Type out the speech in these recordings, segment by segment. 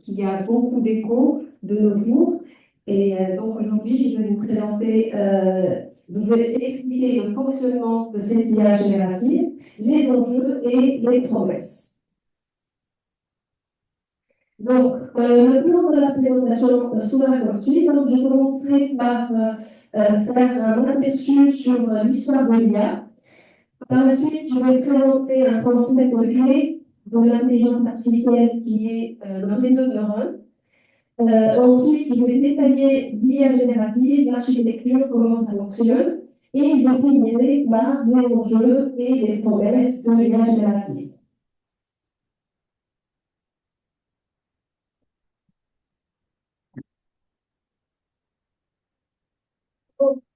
qui a beaucoup d'écho de nos jours. Et donc aujourd'hui, je vais vous présenter, je vais expliquer le fonctionnement de cette IA générative, les enjeux et les promesses. Donc, le plan de la présentation sera comme suit. Donc, je commencerai par faire un aperçu sur l'histoire de l'IA. Par la suite, je vais présenter un concept clé de l'intelligence artificielle qui est le réseau de neurones. Ensuite, je vais détailler l'IA générative, l'architecture, comment ça fonctionne, et je finirai par les enjeux et les promesses de l'IA générative.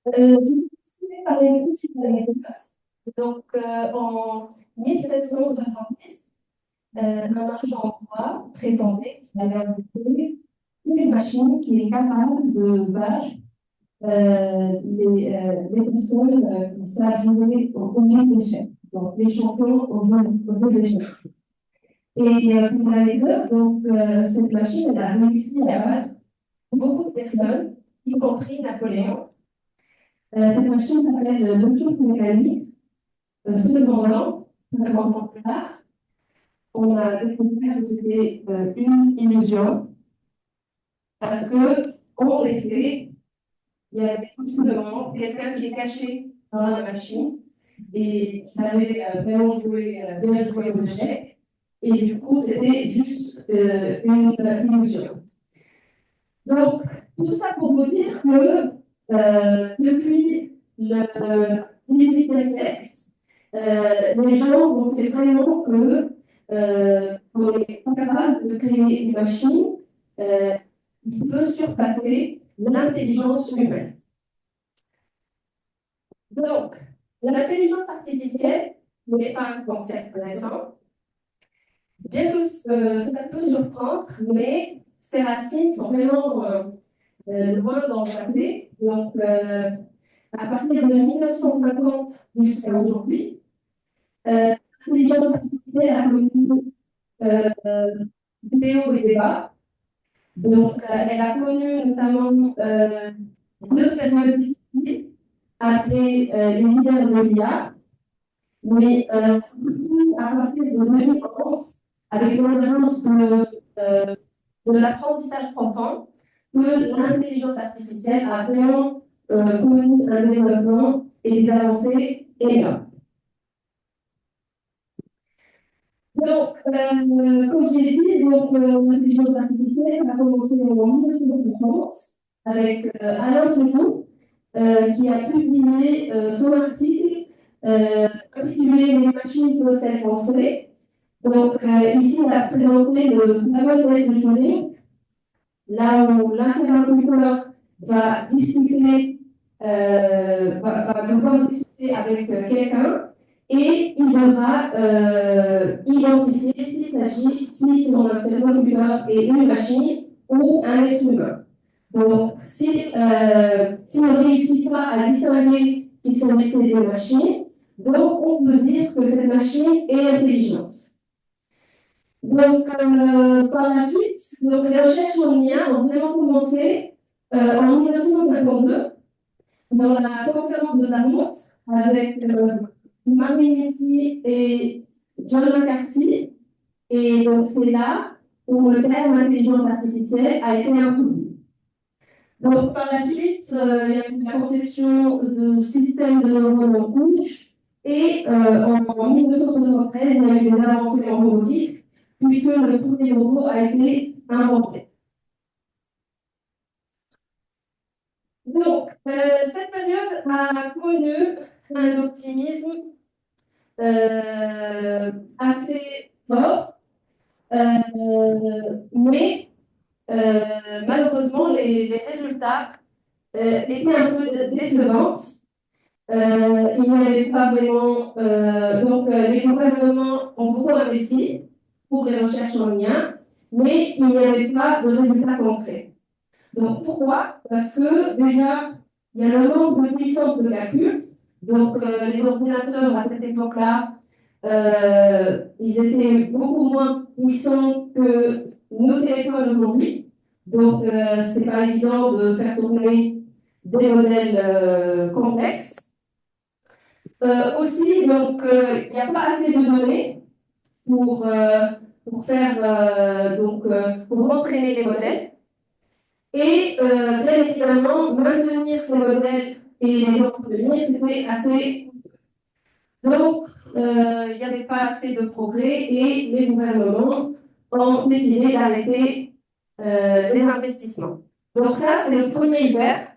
Je vais commencer par une petite anecdote. Donc, en 1770, un marchand de bois prétendait qu'il avait inventé une machine qui est capable de battre les personnes qui savent jouer au jeu d'échecs, donc les champions au jeu d'échecs. Et pour l'anecdote, donc, cette machine elle a réussi à battre beaucoup de personnes, y compris Napoléon. Cette machine s'appelle le truc mécanique. Cependant, 50 ans plus tard, on a découvert que c'était une illusion parce que, en effet, il y avait tout simplement quelqu'un qui est caché dans la machine et qui savait vraiment jouer, bien jouer aux échecs. Et du coup, c'était juste une illusion. Donc, tout ça pour vous dire que depuis le 18e siècle, les gens pensaient vraiment que on est capable de créer une machine qui peut surpasser l'intelligence humaine. Donc, l'intelligence artificielle n'est pas un concept récent, bien que ça peut surprendre, mais ses racines sont vraiment loin dans le passé. Donc, à partir de 1950 jusqu'à aujourd'hui, l'intelligence artificielle a connu des hauts et des bas. Donc, elle a connu notamment deux périodes difficiles appelées les hivers de l'IA, mais surtout à partir de 2011, avec l'émergence de l'apprentissage profond, que l'intelligence artificielle a vraiment connu un développement et des avancées énormes. Donc, comme je l'ai dit, l'intelligence artificielle a commencé en 1950 avec Alain Tourou, qui a publié son article intitulé Les machines peuvent-elles penser. Donc, ici, il a présenté le fameux test de Turing, là où l'interlocuteur va discuter, va devoir discuter avec quelqu'un et il devra identifier s'il s'agit, si son interlocuteur est une machine ou un être humain. Donc, s'il ne réussit pas à distinguer qu'il s'agissait d'une machine, donc on peut dire que cette machine est intelligente. Donc, par la suite, donc, les recherches en IA ont vraiment commencé en 1952 dans la conférence de Dartmouth avec Marie Mitty et John McCarthy. Et donc, c'est là où le terme intelligence artificielle a été introduit. Donc, par la suite, il y a eu la conception de systèmes de neurones en couches. Et en 1973, il y a eu des avancées en robotique, puisque le premier robot a été inventé. Donc, cette période a connu un optimisme assez fort, mais malheureusement, les résultats étaient un peu décevants. Il n'y avait pas vraiment. Donc, les gouvernements ont beaucoup investi pour les recherches en lien, mais il n'y avait pas de résultats concrets. Donc, pourquoi? Parce que déjà, il y a le manque de puissance de calcul. Donc, les ordinateurs à cette époque-là, ils étaient beaucoup moins puissants que nos téléphones aujourd'hui. Donc, ce n'est pas évident de faire tourner des modèles complexes. Aussi, donc, il n'y a pas assez de données pour faire, pour entraîner les modèles. Et bien évidemment, maintenir ces modèles et les entretenir, c'était assez. Donc, il n'y avait pas assez de progrès et les gouvernements ont décidé d'arrêter les investissements. Donc ça, c'est le premier hiver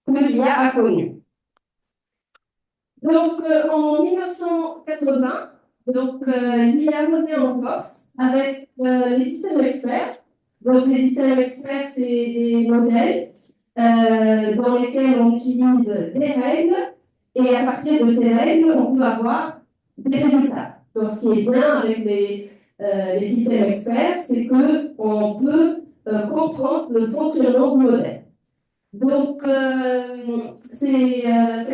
que l'IA a connu. Donc, en 1980, l'IA revenait en force avec les systèmes experts. Donc, les systèmes experts, c'est des modèles dans lesquels on utilise des règles et à partir de ces règles, on peut avoir des résultats. Donc, ce qui est bien avec les systèmes experts, c'est qu'on peut comprendre le fonctionnement du modèle. Donc, ces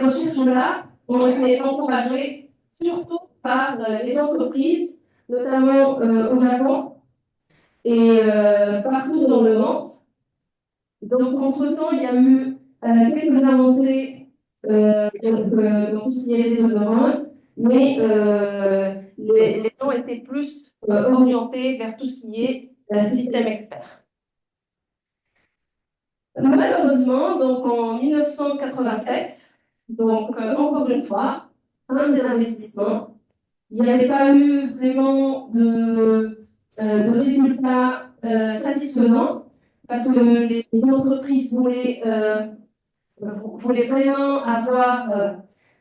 recherches-là ont été encouragées surtout par les entreprises, notamment au Japon et partout dans le monde. Donc, entre-temps, il y a eu quelques avancées dans tout ce qui est réseau de neurones, mais les gens étaient plus orientés vers tout ce qui est système expert. Malheureusement, donc en 1987, donc encore une fois, un des investissements, il n'y avait pas eu vraiment de résultats satisfaisants parce que les entreprises voulaient vraiment avoir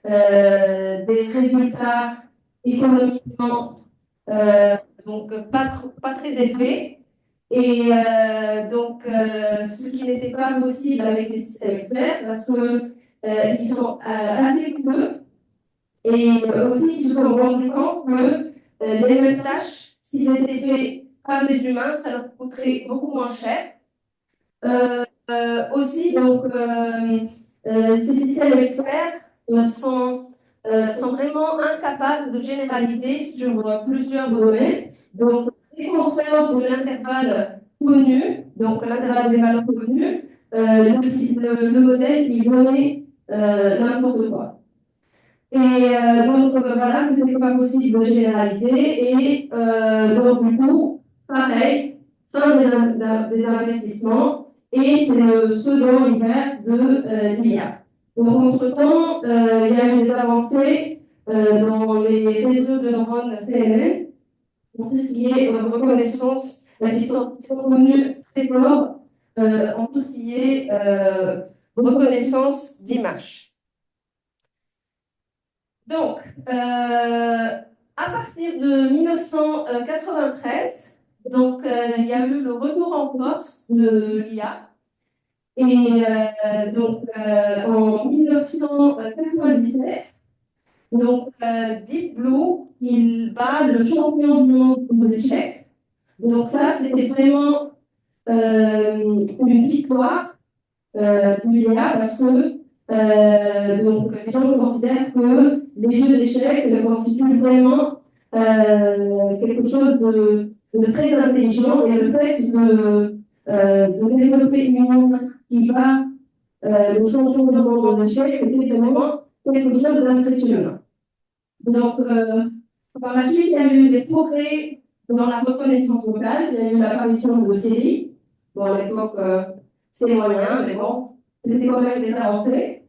des résultats économiquement donc pas très élevés. Et ce qui n'était pas possible avec les systèmes experts parce qu'ils sont assez coûteux et aussi ils se sont rendus compte que les mêmes tâches, s'ils étaient faits par des humains, ça leur coûterait beaucoup moins cher. Aussi, ces systèmes experts sont vraiment incapables de généraliser sur plusieurs domaines. Donc, dès qu'on sort de l'intervalle connu, donc l'intervalle des valeurs connues, le modèle, il donnait n'importe quoi. Et voilà, ce n'était pas possible de généraliser. Et donc, du coup, pareil, fin des investissements. Et c'est le second hiver de l'IA. Donc, entre-temps, il y a eu des avancées dans les réseaux de neurones CNN pour tout ce qui est reconnaissance. Ils sont connus très fort en tout ce qui est reconnaissance d'images. Donc, à partir de 1993, il y a eu le retour en force de l'IA. Et en 1997, Deep Blue, il bat le champion du monde aux échecs. Donc ça, c'était vraiment une victoire de l'IA parce que les gens considèrent que les jeux d'échecs constituent vraiment quelque chose de très intelligent et le fait de développer une ligne qui bat le champion du monde en échecs, c'était vraiment quelque chose d'impressionnant. Donc, par la suite, il y a eu des progrès dans la reconnaissance vocale, il y a eu l'apparition de Siri. Bon, à l'époque, c'est moyen, mais bon, c'était quand même des avancées.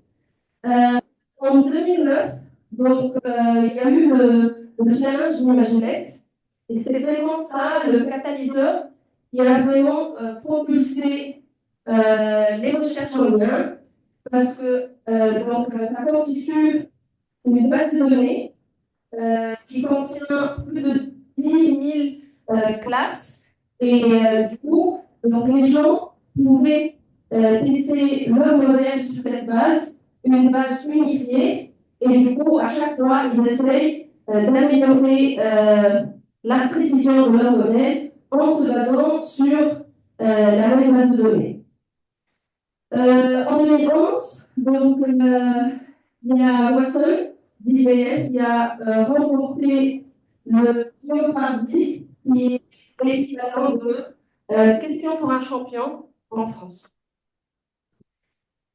En 2009, il y a eu le challenge d'Imaginect. Et c'était vraiment ça, le catalyseur, qui a vraiment propulsé les recherches en lien, parce que ça constitue une base de données qui contient plus de 10 000 classes. Et du coup, donc les gens pouvaient tester leur modèle sur cette base, une base unifiée. Et du coup, à chaque fois, ils essayent d'améliorer la précision de leur modèle en se basant sur la même base de données. En 2011, il y a Watson d'IBM qui a remporté le Jeopardy, qui est l'équivalent de Question pour un champion en France.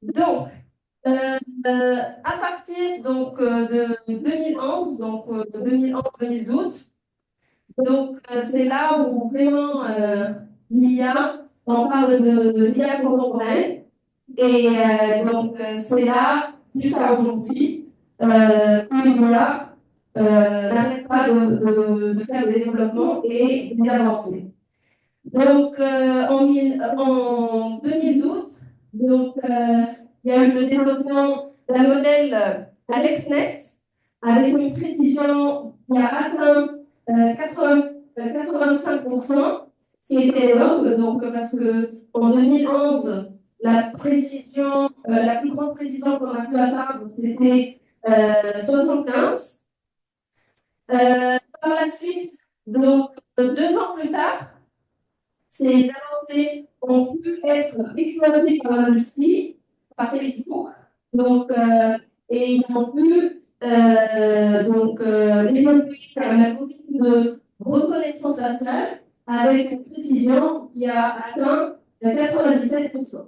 Donc, à partir de 2011, donc 2011-2012, donc c'est là où vraiment l'IA, on parle de l'IA contemporaine, et c'est là, jusqu'à aujourd'hui, que l'IA n'arrête pas de faire des développements et des avancées. Donc, en 2012, il y a eu le développement d'un modèle AlexNet avec une précision qui a atteint 80 85%, ce qui était énorme, donc, parce qu'en 2011, la précision, la plus grande précision qu'on a pu atteindre, c'était 75. Par la suite, donc 2 ans plus tard, ces avancées ont pu être exploitées par l'industrie, par Facebook, donc, et ils ont pu développer un algorithme de reconnaissance faciale avec une précision qui a atteint 97%.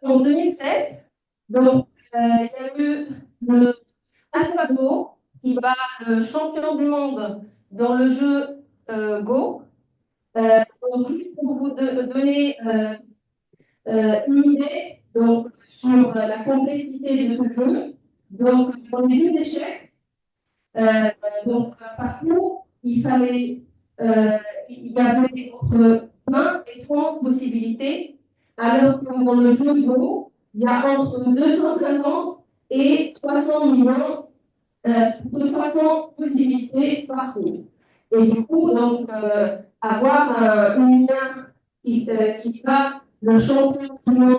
En 2016, il y a eu le AlphaGo qui bat le champion du monde dans le jeu Go. Donc, juste pour vous donner une idée sur la complexité de ce jeu, donc dans les jeux d'échecs, partout, il y avait entre 20 et 30 possibilités, alors que dans le jeu Go, il y a entre 250 et 300 millions de 300 possibilités par tour. Et du coup, avoir une IA qui bat le champion du monde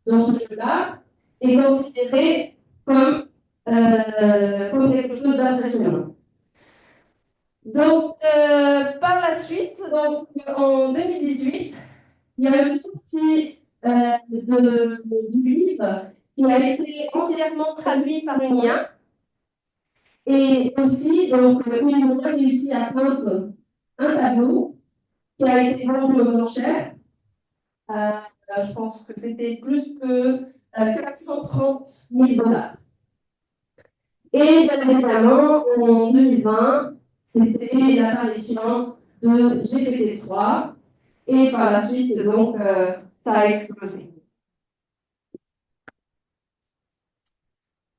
dans ce jeu-là est considéré comme quelque chose d'impressionnant. Donc, par la suite, en 2018, il y a eu une sortie du livre qui a été entièrement traduit par une IA. Et aussi, ils ont réussi à peindre un tableau qui a été vendu aux enchères. Je pense que c'était plus que 430 000 $. Et bien évidemment, en 2020, c'était l'apparition de GPT-3. Et par la suite, ça a explosé.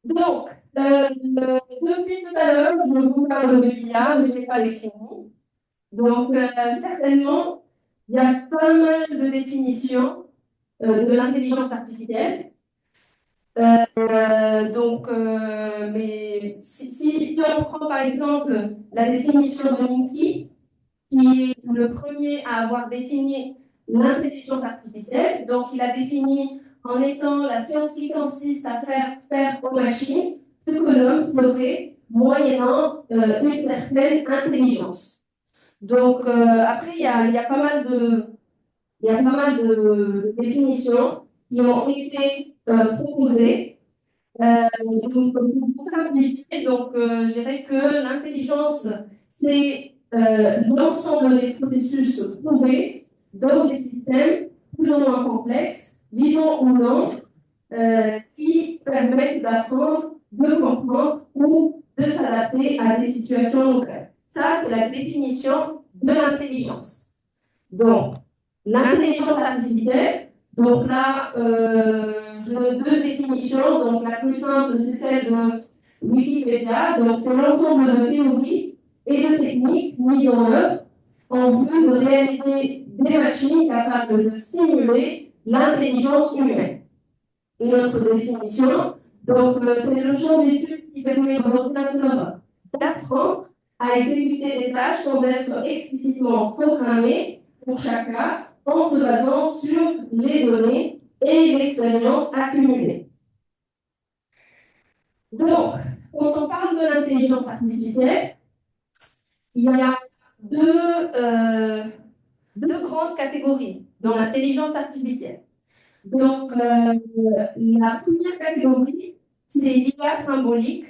Donc, depuis tout à l'heure, je vous parle de l'IA, mais je n'ai pas les fini. Donc, certainement, il y a pas mal de définitions de l'intelligence artificielle. Mais si on prend par exemple la définition de Minsky, qui est le premier à avoir défini l'intelligence artificielle, donc il a défini en étant la science qui consiste à faire aux machines ce que l'homme ferait moyennant une certaine intelligence. Donc, après, il y a pas mal de définitions qui ont été proposées. Pour simplifier, je dirais que l'intelligence, c'est l'ensemble des processus trouvés dans des systèmes plus ou moins complexes, vivants ou non, qui permettent d'apprendre, de comprendre ou de s'adapter à des situations nouvelles. Ça, c'est la définition de l'intelligence. Donc, l'intelligence artificielle, donc là, je donne 2 définitions. Donc, la plus simple, c'est celle de Wikipédia. Donc, c'est l'ensemble de théories et de techniques mises en œuvre en vue de réaliser des machines capables de simuler l'intelligence humaine. Et notre définition, c'est le champ d'étude qui permet aux ordinateurs d'apprendre à exécuter des tâches sans être explicitement programmés pour chaque cas, en se basant sur les données et l'expérience accumulée. Donc, quand on parle de l'intelligence artificielle, il y a deux grandes catégories dans l'intelligence artificielle. Donc, la première catégorie, c'est l'IA symbolique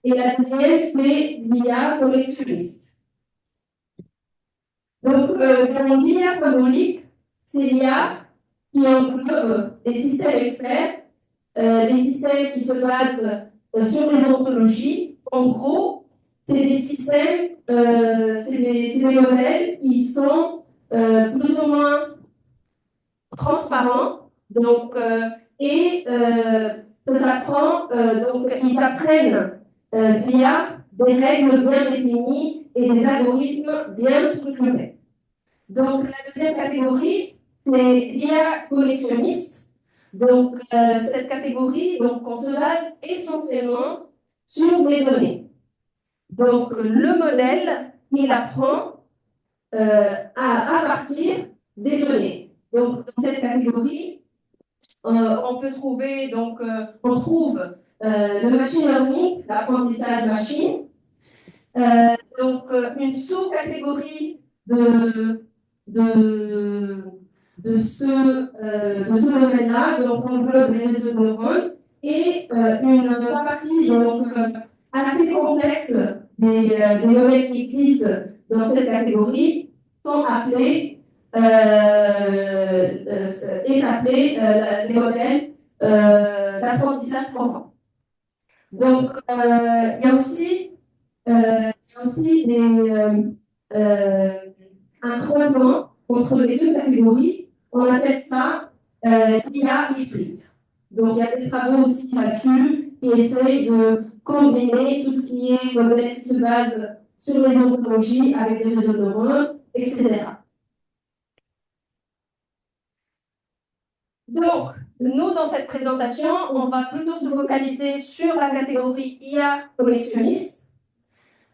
et la deuxième, c'est l'IA collectionniste. Donc, dans l'IA symbolique, c'est l'IA qui englobe les systèmes experts, les systèmes qui se basent sur les ontologies. En gros, c'est des systèmes, c'est des modèles qui sont plus ou moins transparents. Donc, ça s'apprend, donc ils apprennent via des règles bien définies et des algorithmes bien structurés. Donc, la deuxième catégorie, c'est l'IA collectionniste. Donc, cette catégorie, donc, on se base essentiellement sur les données. Donc, le modèle, il apprend à partir des données. Donc, dans cette catégorie, on peut trouver, donc, on trouve le machine learning, l'apprentissage machine, donc une sous-catégorie de, de ce domaine-là, donc on englobe les réseaux de neurones, et une partie donc, assez complexe des modèles qui existent dans cette catégorie sont appelés, est appelé les modèles d'apprentissage profond. Donc, il y a aussi un croisement entre les deux catégories. On appelle ça l'IA hybride. Donc, il y a des travaux aussi là-dessus qui essayent de combiner tout ce qui est modèle qui se base sur les ontologies avec des réseaux de neurones, etc. Donc, nous, dans cette présentation, on va plutôt se focaliser sur la catégorie IA collectionniste.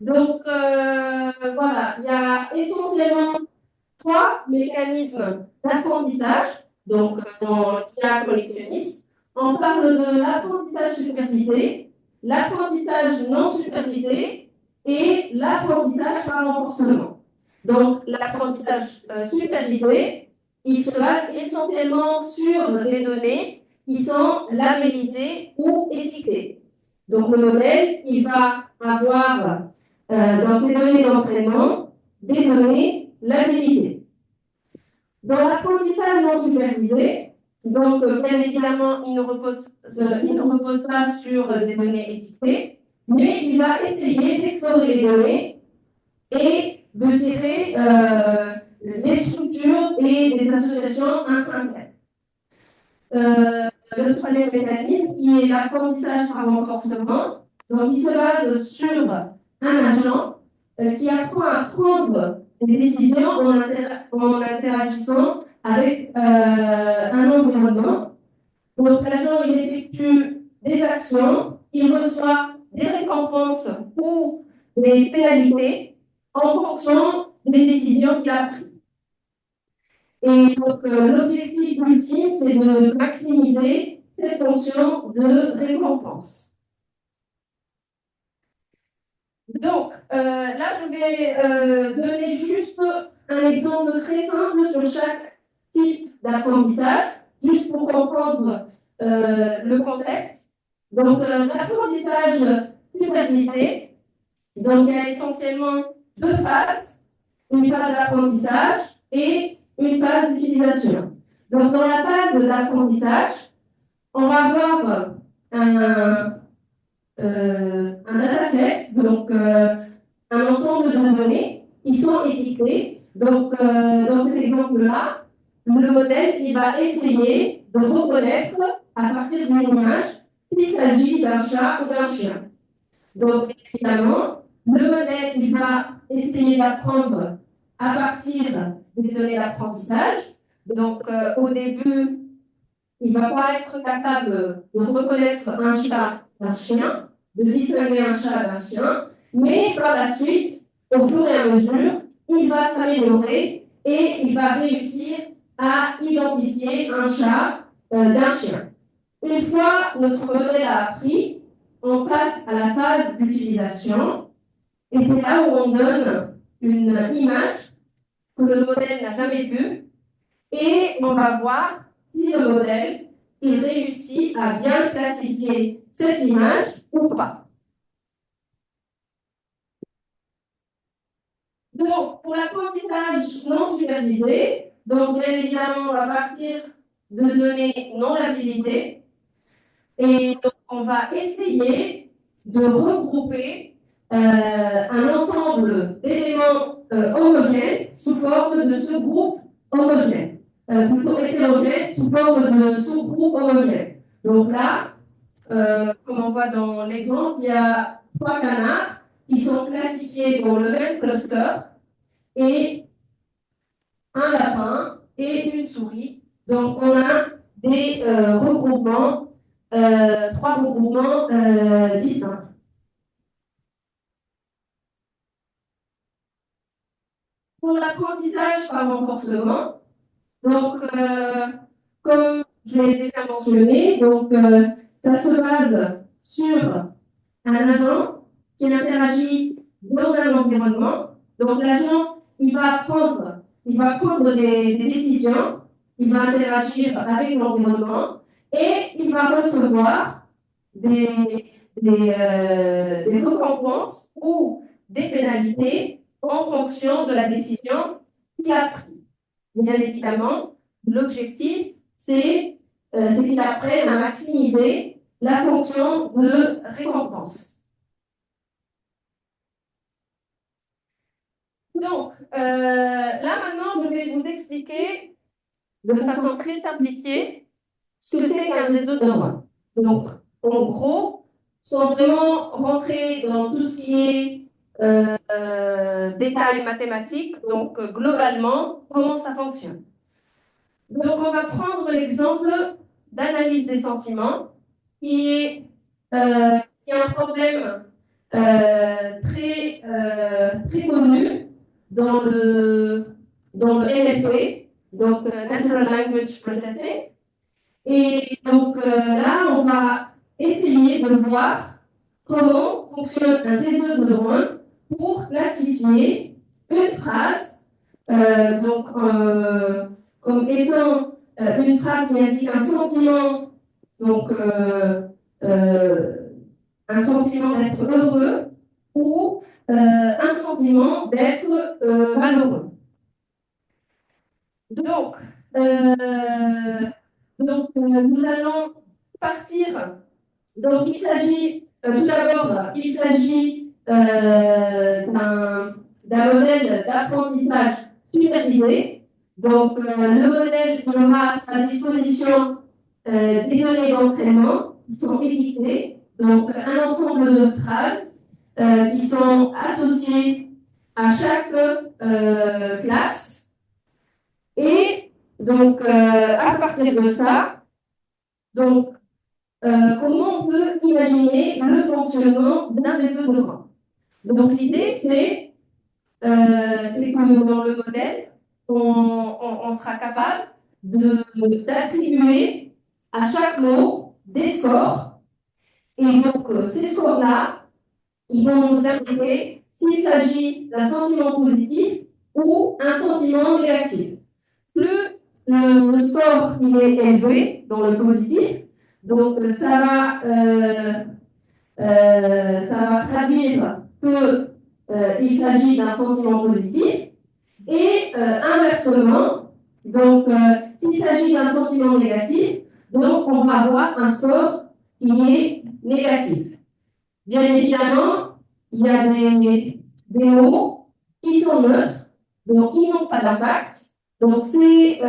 Donc, voilà, il y a essentiellement trois mécanismes d'apprentissage, donc dans l'IA collectionniste. On parle de l'apprentissage supervisé, l'apprentissage non supervisé et l'apprentissage par renforcement. Donc, l'apprentissage supervisé, il se base essentiellement sur des données qui sont labellisées ou étiquetées. Donc, le modèle, il va avoir dans ces données d'entraînement des données labellisées. Dans l'apprentissage non supervisé, donc bien évidemment, il ne repose pas sur des données étiquetées, mais il va essayer d'explorer les données et de tirer des structures et des associations intrinsèques. Le troisième mécanisme, qui est l'apprentissage par renforcement, donc il se base sur un agent qui apprend à prendre des décisions en interagissant avec un environnement. Donc l'agent, il effectue des actions, il reçoit des récompenses ou des pénalités en fonction des décisions qu'il a prises. Et donc l'objectif ultime, c'est de maximiser cette fonction de récompense. Donc, là, je vais donner juste un exemple très simple sur chaque type d'apprentissage, juste pour comprendre le concept. Donc, l'apprentissage supervisé, donc il y a essentiellement deux phases, une phase d'apprentissage et une phase d'utilisation. Donc, dans la phase d'apprentissage, on va avoir un dataset, donc un ensemble de données qui sont étiquetées. Donc, dans cet exemple-là, le modèle il va essayer de reconnaître à partir d'une image s'il s'agit d'un chat ou d'un chien. Donc, évidemment, le modèle il va essayer d'apprendre à partir des données d'apprentissage. Donc, au début, il ne va pas être capable de reconnaître un chat d'un chien, de distinguer un chat d'un chien, mais par la suite, au fur et à mesure, il va s'améliorer et il va réussir à identifier un chat d'un chien. Une fois notre modèle a appris, on passe à la phase d'utilisation et c'est là où on donne une image que le modèle n'a jamais vue et on va voir si le modèle il réussit à bien classifier cette image ou pas. Donc, pour l'apprentissage non supervisé, donc bien évidemment, on va partir de données non labellisées et donc on va essayer de regrouper un ensemble d'éléments homogènes sous forme de sous-groupes homogènes, plutôt hétérogènes sous forme de sous-groupes homogènes. Donc là, comme on voit dans l'exemple, il y a 3 canards qui sont classifiés dans le même cluster et un lapin et une souris. Donc, on a des regroupements, 3 regroupements distincts. Pour l'apprentissage par renforcement, donc, comme je l'ai déjà mentionné, donc, ça se base sur un agent qui interagit dans un environnement. Donc, l'agent, il va prendre des décisions, il va interagir avec l'environnement et il va recevoir des récompenses ou des pénalités en fonction de la décision qu'il a prise. Bien évidemment, l'objectif, c'est qu'il apprenne à maximiser la fonction de récompense. Donc, là maintenant, je vais vous expliquer de façon très simplifiée ce que c'est qu'un réseau de neurones. Donc, en gros, sans vraiment rentrer dans tout ce qui est détails mathématiques, donc globalement, comment ça fonctionne. Donc, on va prendre l'exemple d'analyse des sentiments, qui est un problème très connu dans le NLP, donc Natural Language Processing. Et donc là, on va essayer de voir comment fonctionne un réseau de neurones pour classifier une phrase, comme étant une phrase qui indique un sentiment, donc un sentiment d'être heureux ou un sentiment d'être malheureux. Donc, nous allons partir. Donc, il s'agit, tout d'abord, il s'agit d'un modèle d'apprentissage supervisé. Donc, le modèle aura à sa disposition des données d'entraînement qui sont étiquetées, donc un ensemble de phrases qui sont associées à chaque classe. Et donc, à partir de ça, donc, comment on peut imaginer le fonctionnement d'un réseau de neurones. Donc, l'idée, c'est que dans le modèle, on sera capable d'attribuer à chaque mot des scores. Et donc, ces scores-là, ils vont nous indiquer s'il s'agit d'un sentiment positif ou un sentiment négatif. Plus le score il est élevé dans le positif, donc ça va traduire qu'il s'agit d'un sentiment positif. Et inversement, donc s'il s'agit d'un sentiment négatif, donc on va avoir un score qui est négatif. Bien évidemment, il y a des mots qui sont neutres, donc qui n'ont pas d'impact. Donc ces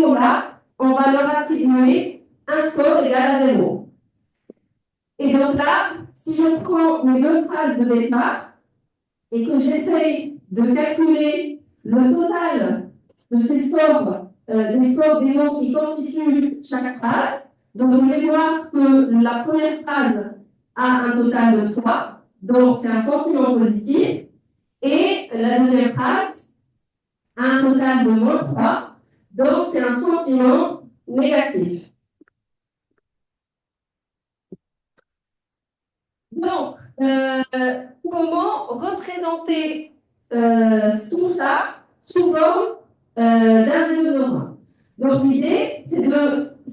mots-là, on va leur attribuer un score égal à 0. Et donc là, si je prends mes 2 phrases de départ et que j'essaye de calculer le total de ces scores, des scores des mots qui constituent chaque phrase, donc je vais voir que la première phrase a un total de 3, donc c'est un sentiment positif, et la deuxième phrase a un total de moins 3, donc c'est un sentiment négatif. Donc, comment représenter tout ça sous forme d'un réseau de neurones? Donc, l'idée, c'est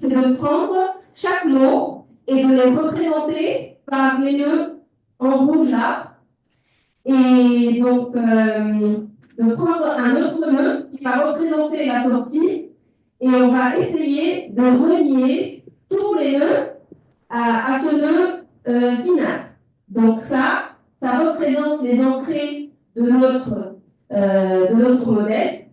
de prendre chaque mot et de les représenter par les nœuds en rouge là. Et donc, de prendre un autre nœud qui va représenter la sortie et on va essayer de relier tous les nœuds à ce nœud final. Donc ça représente les entrées de notre modèle.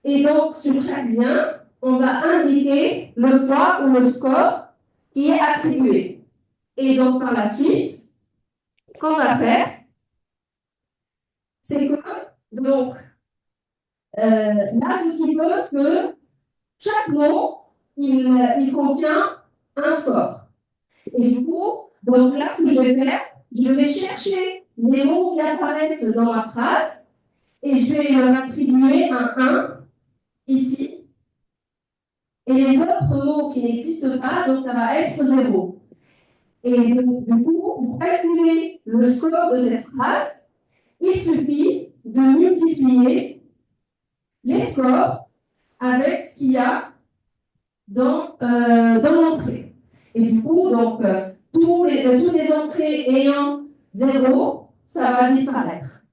Et donc, sur chaque lien, on va indiquer le poids ou le score qui est attribué. Et donc, par la suite, ce qu'on va faire, c'est que, donc, là, je suppose que chaque mot, il contient un score. Et du coup, donc là, ce que je vais faire, je vais chercher les mots qui apparaissent dans ma phrase et je vais leur attribuer un 1 ici. Et les autres mots qui n'existent pas, donc ça va être 0. Et donc, du coup, pour calculer le score de cette phrase, il suffit de multiplier les scores avec ce qu'il y a dans l'entrée. Et du coup, donc, toutes les entrées ayant 0, ça va disparaître.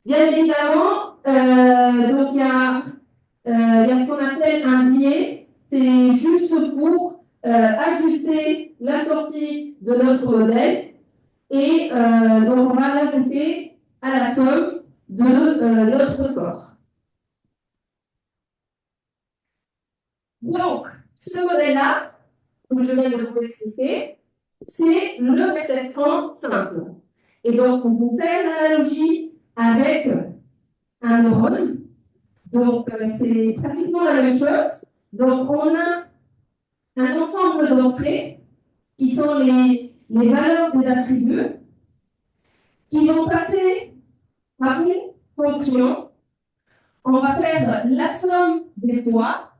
Bien évidemment, donc il y a ce qu'on appelle un biais, c'est juste pour ajuster la sortie de notre modèle et donc on va l'ajouter à la somme de notre score. Donc, ce modèle-là, que je viens de vous expliquer, c'est le perceptron simple. Et donc, pour vous faire l'analogie avec un neurone, donc c'est pratiquement la même chose. Donc, on a un ensemble d'entrées qui sont les valeurs des attributs qui vont passer par une fonction. On va faire la somme des poids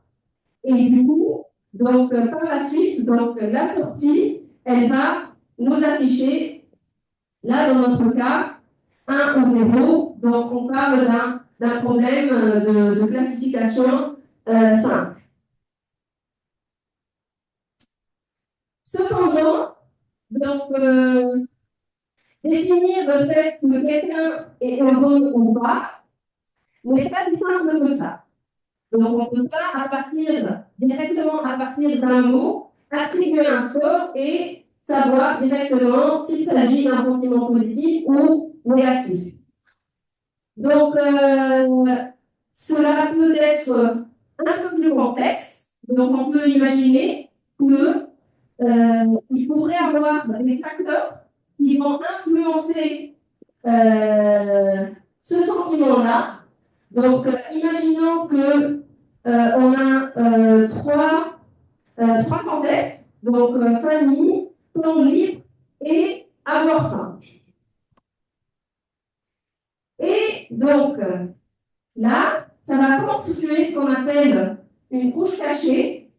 et du coup, donc par la suite, donc la sortie, elle va nous afficher, là dans notre cas, 1 ou 0. Donc on parle d'un problème de classification simple. Cependant, donc définir le fait que quelqu'un est heureux ou pas n'est pas si simple que ça. Donc, on ne peut pas, directement à partir d'un mot, attribuer un score et savoir directement s'il s'agit d'un sentiment positif ou négatif. Donc, cela peut être un peu plus complexe. Donc, on peut imaginer qu'il pourrait avoir des facteurs qui vont influencer ce sentiment-là. Donc, imaginons que on a trois concepts, donc famille, temps libre et avoir faim. Et donc, là, ça va constituer ce qu'on appelle une couche cachée.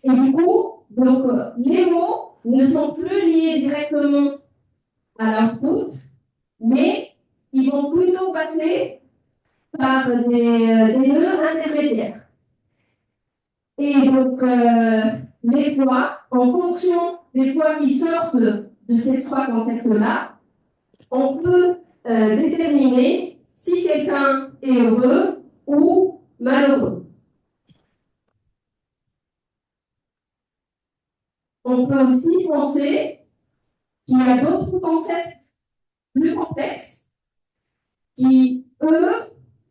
Et du coup, donc, les mots ne sont plus liés directement à l'output, mais ils vont plutôt passer par des nœuds intermédiaires. Et donc, les poids, en fonction des poids qui sortent de ces trois concepts-là, on peut déterminer si quelqu'un est heureux ou malheureux. On peut aussi penser qu'il y a d'autres concepts plus complexes qui, eux,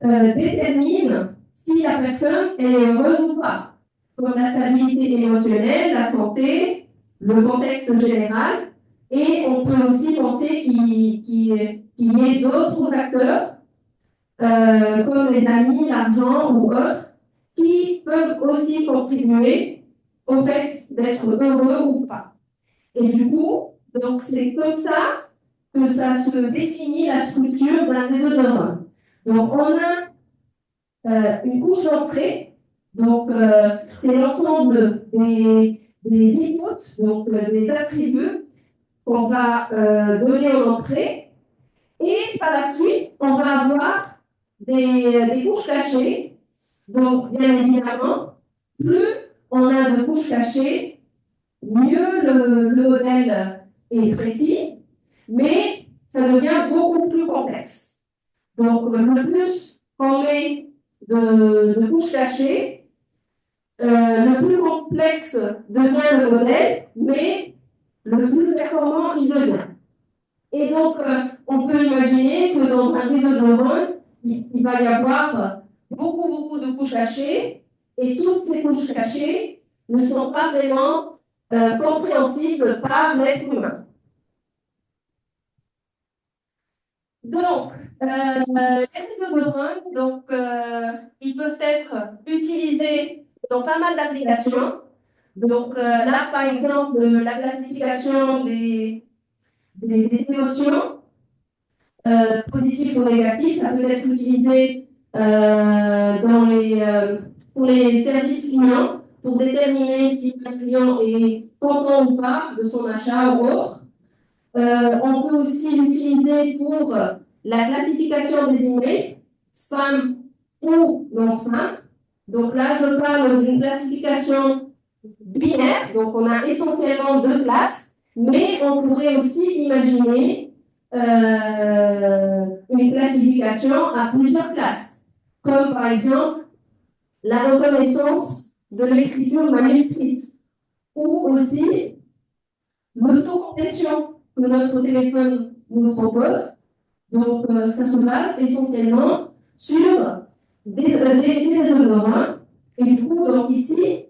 déterminent si la personne est heureuse ou pas, comme la stabilité émotionnelle, la santé, le contexte général, et on peut aussi penser qu'il y ait d'autres facteurs, comme les amis, l'argent ou autres, qui peuvent aussi contribuer au fait d'être heureux ou pas. Et du coup, donc c'est comme ça que ça se définit la structure d'un réseau de neurones. Donc on a une couche d'entrée, donc c'est l'ensemble des inputs, donc des attributs qu'on va donner en entrée, et par la suite, on va avoir des couches cachées. Donc, bien évidemment, plus on a de couches cachées, mieux le modèle est précis, mais ça devient beaucoup plus complexe. Donc, le plus on met de couches cachées, le plus complexe devient le modèle, mais le plus performant il devient. Et donc, on peut imaginer que dans un réseau de neurones, il va y avoir beaucoup de couches cachées, et toutes ces couches cachées ne sont pas vraiment compréhensibles par l'être humain. Donc, les réseaux de neurones, donc, ils peuvent être utilisés dans pas mal d'applications. Donc, là, par exemple, la classification des émotions, positives ou négatives, ça peut être utilisé pour les services clients pour déterminer si un client est content ou pas de son achat ou autre. On peut aussi l'utiliser pour la classification des emails, spam ou non spam. Donc là, je parle d'une classification binaire, donc on a essentiellement deux classes, mais on pourrait aussi imaginer une classification à plusieurs classes, comme par exemple la reconnaissance de l'écriture manuscrite, ou aussi l'autocomplétion que notre téléphone nous propose. Donc, ça se base essentiellement sur des réseaux de neurones. Et du coup, donc ici,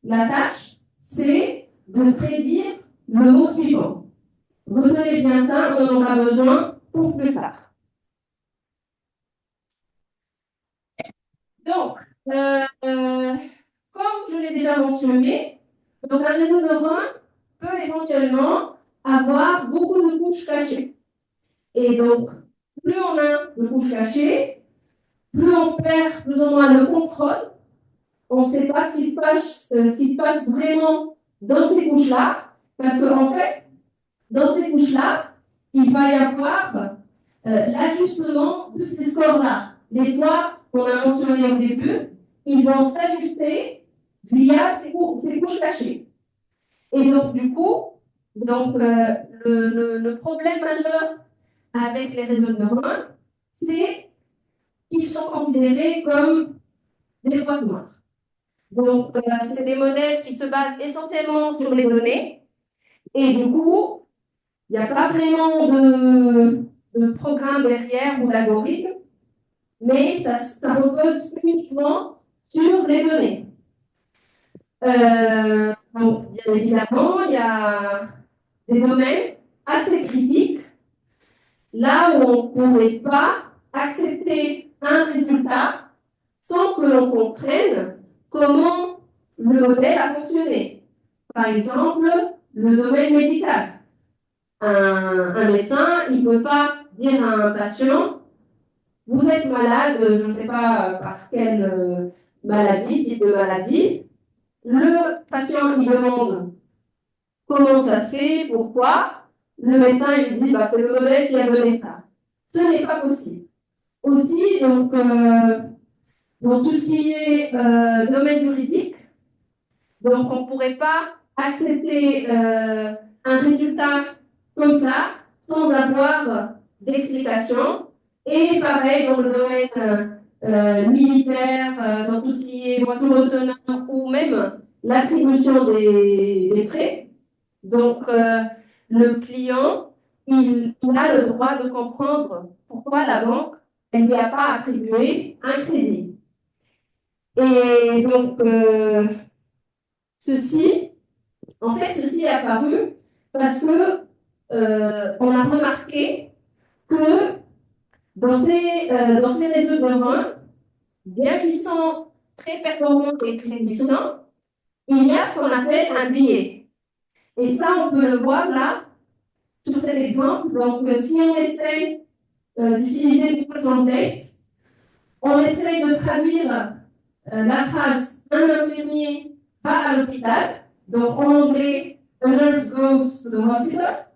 la tâche, c'est de prédire le mot suivant. Retenez bien ça, on en aura besoin pour plus tard. Donc, comme je l'ai déjà mentionné, donc un réseau de neurones peut éventuellement avoir beaucoup de couches cachées. Et donc, plus on a de couches cachées, plus on perd plus ou moins le contrôle. On ne sait pas ce qui se passe vraiment dans ces couches-là, parce qu'en fait, dans ces couches-là, il va y avoir l'ajustement de ces scores-là. Les poids qu'on a mentionnés au début, ils vont s'ajuster via ces couches cachées. Et donc, du coup, le problème majeur avec les réseaux de neurones, c'est qu'ils sont considérés comme des boîtes noires. Donc, c'est des modèles qui se basent essentiellement sur les données. Et du coup, il n'y a pas vraiment de programme derrière ou d'algorithme, mais ça repose uniquement sur les données. Donc, bien évidemment, il y a des domaines assez critiques, là où on ne pourrait pas accepter un résultat sans que l'on comprenne comment le modèle a fonctionné. Par exemple, le domaine médical. Un médecin, il ne peut pas dire à un patient, vous êtes malade, je ne sais pas par quelle maladie, type de maladie. Le patient, il demande comment ça se fait, pourquoi. Le médecin, il dit, bah, c'est le modèle qui a donné ça. Ce n'est pas possible. Aussi, donc, dans tout ce qui est domaine juridique, donc on ne pourrait pas accepter un résultat comme ça sans avoir d'explication. Et pareil dans le domaine militaire, dans tout ce qui est voiture autonome ou même l'attribution des prêts. Donc le client, il a le droit de comprendre pourquoi la banque elle ne lui a pas attribué un crédit. Et donc, ceci est apparu parce que on a remarqué que dans ces réseaux de neurones, bien qu'ils sont très performants et très puissants, il y a ce qu'on appelle un biais. Et ça, on peut le voir là, sur cet exemple. Donc, si on essaye d'utiliser Google Translate, on essaye de traduire la phrase « un infirmier va à l'hôpital », donc en anglais « a nurse goes to the hospital »,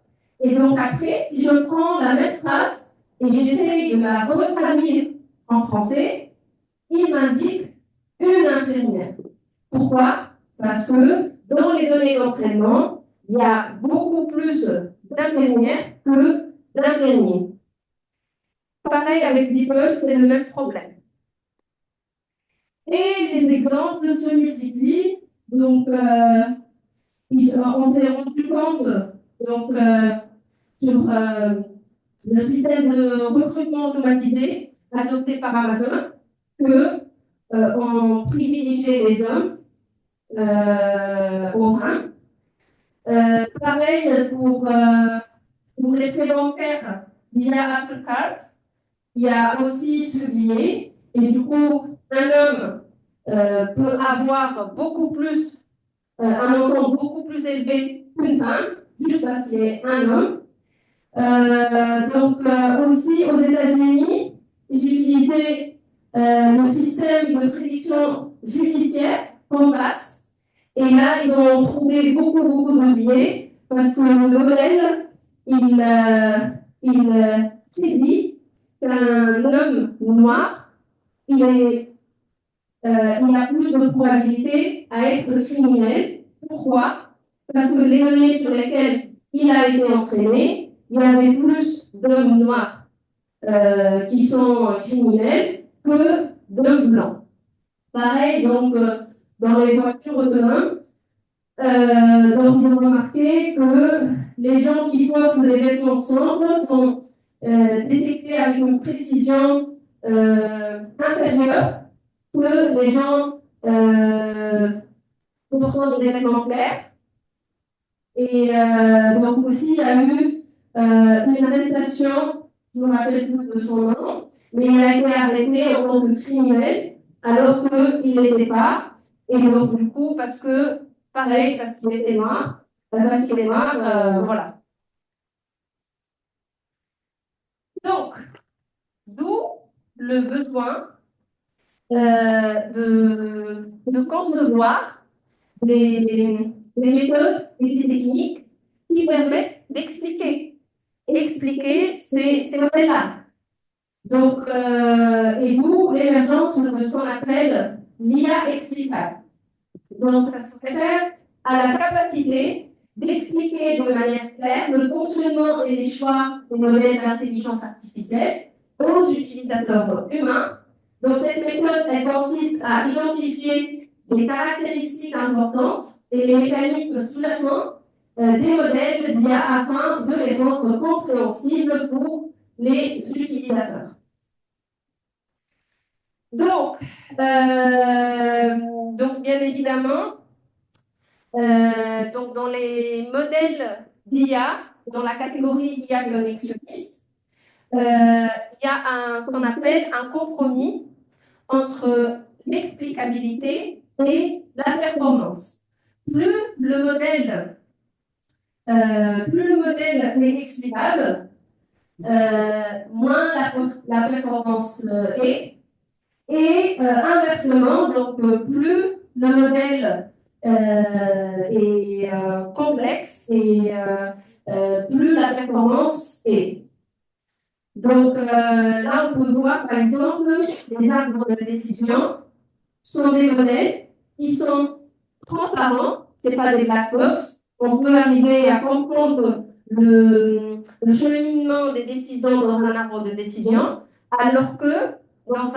et donc après, si je prends la même phrase et j'essaye de la retraduire en français, il m'indique une infirmière. Pourquoi? Parce que dans les données d'entraînement, il y a beaucoup plus d'infirmières que d'infirmiers. pareil avec DeepL, c'est le même problème. Et les exemples se multiplient. Donc, on s'est rendu compte donc, sur le système de recrutement automatisé adopté par Amazon que on privilégiait les hommes aux femmes. Pareil pour les frais bancaires via Apple Card, il y a aussi ce biais et du coup un homme peut avoir beaucoup plus un montant beaucoup plus élevé qu'une femme juste parce qu'il est un homme. Aussi aux États-Unis, ils utilisaient le système de prédiction judiciaire Compass. Et là, ils ont trouvé beaucoup de biais parce que le modèle, il prédit qu'un homme noir, il a plus de probabilité à être criminel. Pourquoi? Parce que les données sur lesquelles il a été entraîné, il y avait plus d'hommes noirs qui sont criminels que d'hommes blancs. Pareil, donc, dans les voitures autonomes, donc ils ont remarqué que les gens qui portent des vêtements sombres sont détectés avec une précision inférieure que les gens portant des vêtements clairs. Et donc aussi, il y a eu une arrestation, je ne me rappelle plus de son nom, mais il a été arrêté en tant que criminel alors qu'il ne l'était pas. Et donc du coup, parce qu'il était noir, parce qu'il est noir, voilà. Donc, d'où le besoin de concevoir des méthodes et des techniques qui permettent d'expliquer ces modèles-là. Donc, et d'où l'émergence de ce qu'on appelle l'IA explicable. Donc, ça se réfère à la capacité d'expliquer de manière claire le fonctionnement et les choix des modèles d'intelligence artificielle aux utilisateurs humains. Donc, cette méthode, elle consiste à identifier les caractéristiques importantes et les mécanismes sous-jacents des modèles d'IA afin de les rendre compréhensibles pour les utilisateurs. Donc bien évidemment, donc dans les modèles d'IA, dans la catégorie IA connexionniste, il y a ce qu'on appelle un compromis entre l'explicabilité et la performance. Plus le modèle est explicable, moins la performance est. Et inversement, donc plus le modèle est complexe et plus la performance est. Donc là, on peut voir par exemple les arbres de décision sont des modèles qui sont transparents, ce n'est pas des black box. On peut arriver à comprendre le cheminement des décisions dans un arbre de décision, alors que dans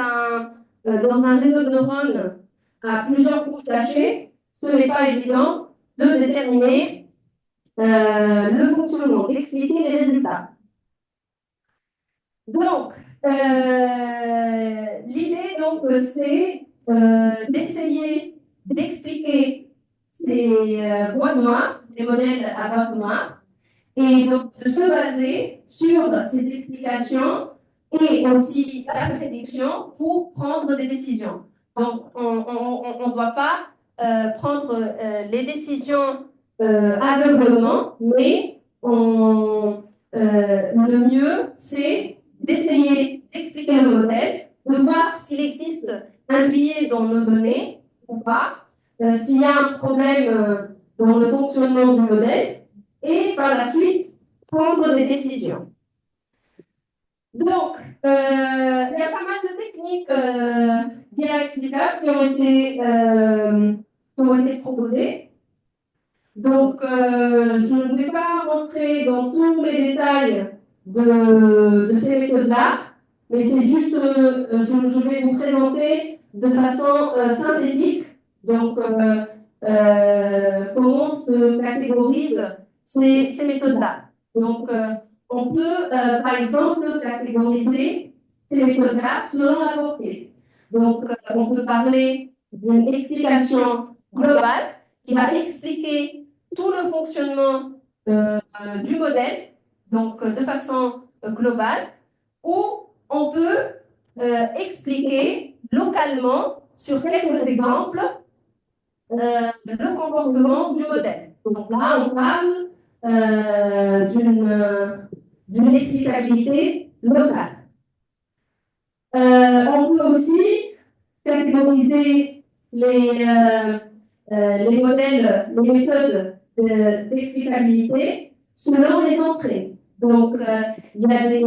un réseau de neurones à plusieurs couches cachées, ce n'est pas évident de déterminer le fonctionnement, d'expliquer les résultats. Donc, l'idée, c'est d'essayer d'expliquer ces boîtes noires, les modèles à boîte noire, et donc de se baser sur ces explications et aussi la prédiction pour prendre des décisions. Donc, on ne doit pas prendre les décisions aveuglement, mais le mieux, c'est d'essayer d'expliquer le modèle, de voir s'il existe un biais dans nos données ou pas, s'il y a un problème dans le fonctionnement du modèle, et par la suite, prendre des décisions. Donc, il y a pas mal de techniques d'IA explicables qui ont été proposées. Donc, je ne vais pas rentrer dans tous les détails de ces méthodes-là, mais c'est juste, je vais vous présenter de façon synthétique, donc comment se catégorisent ces méthodes-là. Donc, on peut, par exemple, catégoriser ces méthodes-là selon la portée. Donc, on peut parler d'une explication globale qui va expliquer tout le fonctionnement du modèle, donc de façon globale, ou on peut expliquer localement, sur quelques exemples, le comportement du modèle. Donc là, on parle d'une explicabilité locale. On peut aussi catégoriser les modèles, les méthodes d'explicabilité selon les entrées. Donc, il y a des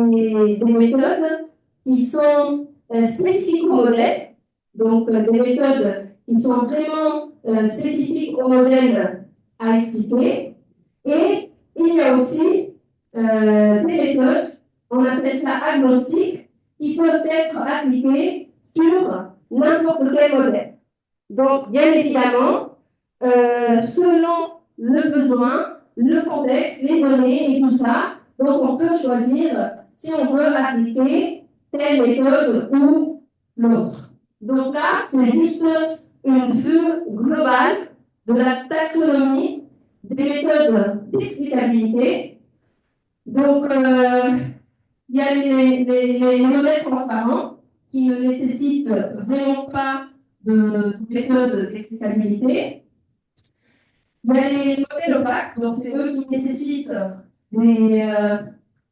méthodes qui sont spécifiques au modèle, donc des méthodes qui sont vraiment spécifiques au modèle à expliquer. Et il y a aussi des méthodes, on appelle ça agnostiques, qui peuvent être appliquées sur n'importe quel modèle. Donc, bien évidemment, selon le besoin, le contexte, les données et tout ça, donc on peut choisir si on veut appliquer telle méthode ou l'autre. Donc là, c'est juste une vue globale de la taxonomie des méthodes d'explicabilité. Donc, il y a les modèles transparents qui ne nécessitent vraiment pas de méthode d'explicabilité. Il y a les modèles opaques, donc c'est eux qui nécessitent des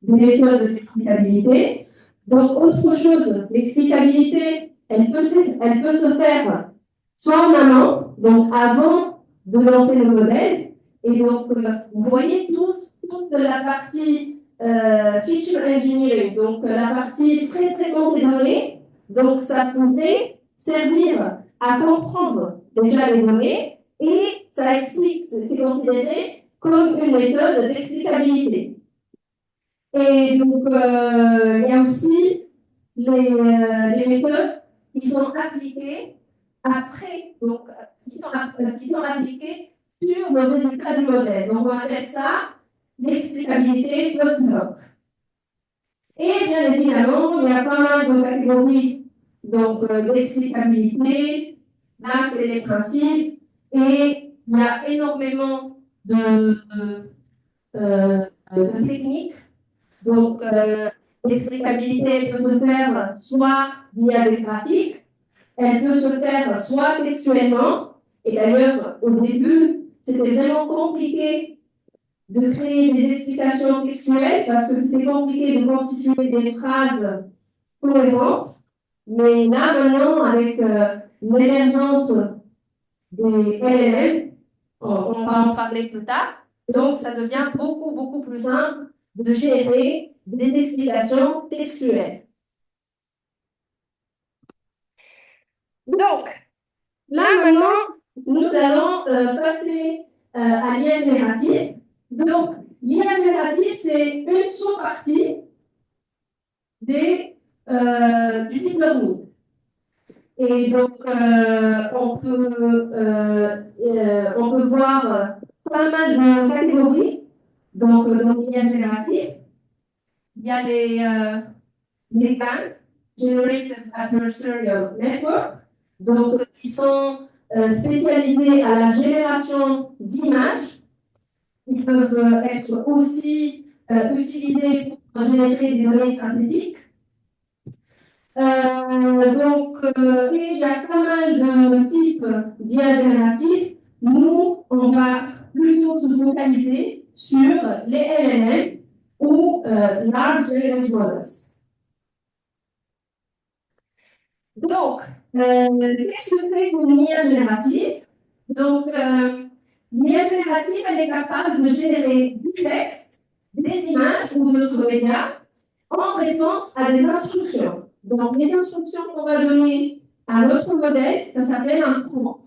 méthodes d'explicabilité. Donc, autre chose, l'explicabilité, elle peut se faire soit en amont, donc avant de lancer le modèle. Et donc, vous voyez toute la partie feature engineering, donc la partie pré-traitement des données. Donc, ça pourrait servir à comprendre déjà les données et ça explique, c'est considéré comme une méthode d'explicabilité. Et donc, il y a aussi les méthodes qui sont appliquées après, donc qui sont appliquées sur le résultat du modèle. Donc, on appelle ça l'explicabilité post-hoc. Et bien évidemment, il y a pas mal de catégories d'explicabilité. Là, c'est les principes. Et il y a énormément de techniques. Donc, l'explicabilité peut se faire soit via des graphiques, elle peut se faire soit textuellement. Et d'ailleurs, au début, c'était vraiment compliqué de créer des explications textuelles parce que c'était compliqué de constituer des phrases cohérentes. Mais là, maintenant, avec l'émergence des LLM, on va en parler plus tard, donc ça devient beaucoup, beaucoup plus simple de générer des explications textuelles. Donc, là maintenant, nous allons passer à l'IA générative. Donc, l'IA générative, c'est une sous-partie du deep learning. Et donc, on peut voir pas mal de catégories donc, dans l'IA générative. Il y a les GAN, Generative Adversarial Network, donc qui sont spécialisés à la génération d'images. Ils peuvent être aussi utilisés pour générer des données synthétiques. Donc, il y a pas mal de types d'IA génératifs. Nous, on va plutôt se focaliser sur les LLM ou Large Language Models. Donc, qu'est-ce que c'est qu'une IA générative? Donc, l'IA générative, elle est capable de générer du texte, des images ou d'autres médias en réponse à des instructions. Donc, les instructions qu'on va donner à notre modèle, ça s'appelle un prompt.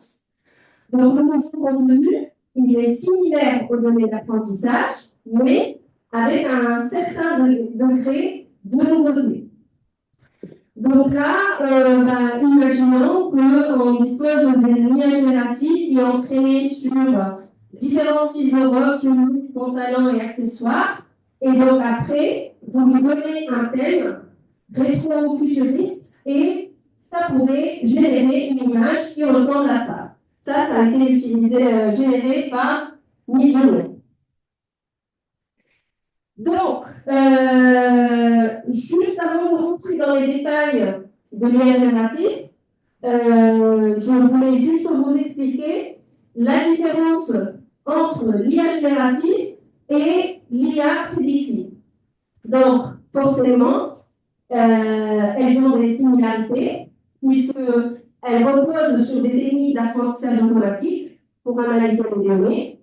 Donc, le nouveau contenu, il est similaire aux données d'apprentissage, mais avec un certain degré de nouveauté. Donc là, imaginons qu'on dispose d'une IA générative qui est entraînée sur différents styles de robe, tenues, pantalons et accessoires. Et donc après, vous lui donnez un thème rétro-futuriste et ça pourrait générer une image qui ressemble à ça. Ça a été généré par Midjourney. Donc, juste avant de rentrer dans les détails de l'IA générative, je voulais juste vous expliquer la différence entre l'IA générative et l'IA prédictive. Donc, forcément, elles ont des similarités, puisqu'elles reposent sur des techniques d'apprentissage automatique pour analyser les données.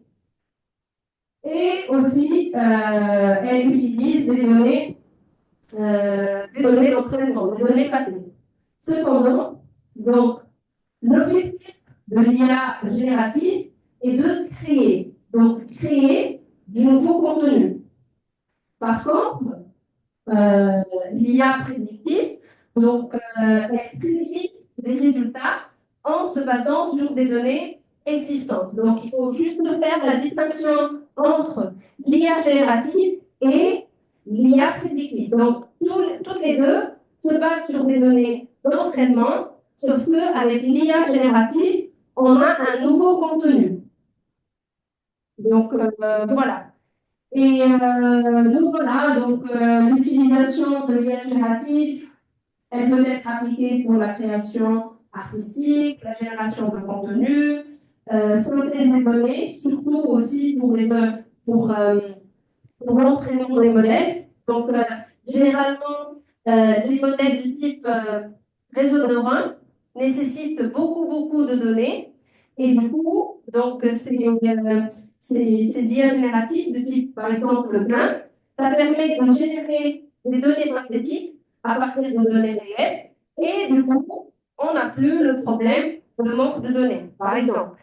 Et aussi, elles utilisent des données d'entraînement, des données passées. Cependant, donc, l'objectif de l'IA générative est de créer du nouveau contenu. Par contre, l'IA prédictive, elle prédit des résultats en se basant sur des données existantes. Donc, il faut juste faire la distinction entre l'IA générative et l'IA prédictive. Donc, toutes les deux se basent sur des données d'entraînement, sauf qu'avec l'IA générative, on a un nouveau contenu. Donc, voilà. Et l'utilisation de l'IA générative, elle peut être appliquée pour la création artistique, la génération de contenu, synthèse des données, surtout aussi pour l'entraînement des modèles. Donc, généralement, les modèles du type réseau de neurones nécessitent beaucoup de données. Et du coup, donc, ces IA génératives de type, par exemple, GAN, ça permet de générer des données synthétiques à partir de données réelles. Et du coup, on n'a plus le problème de manque de données, par exemple.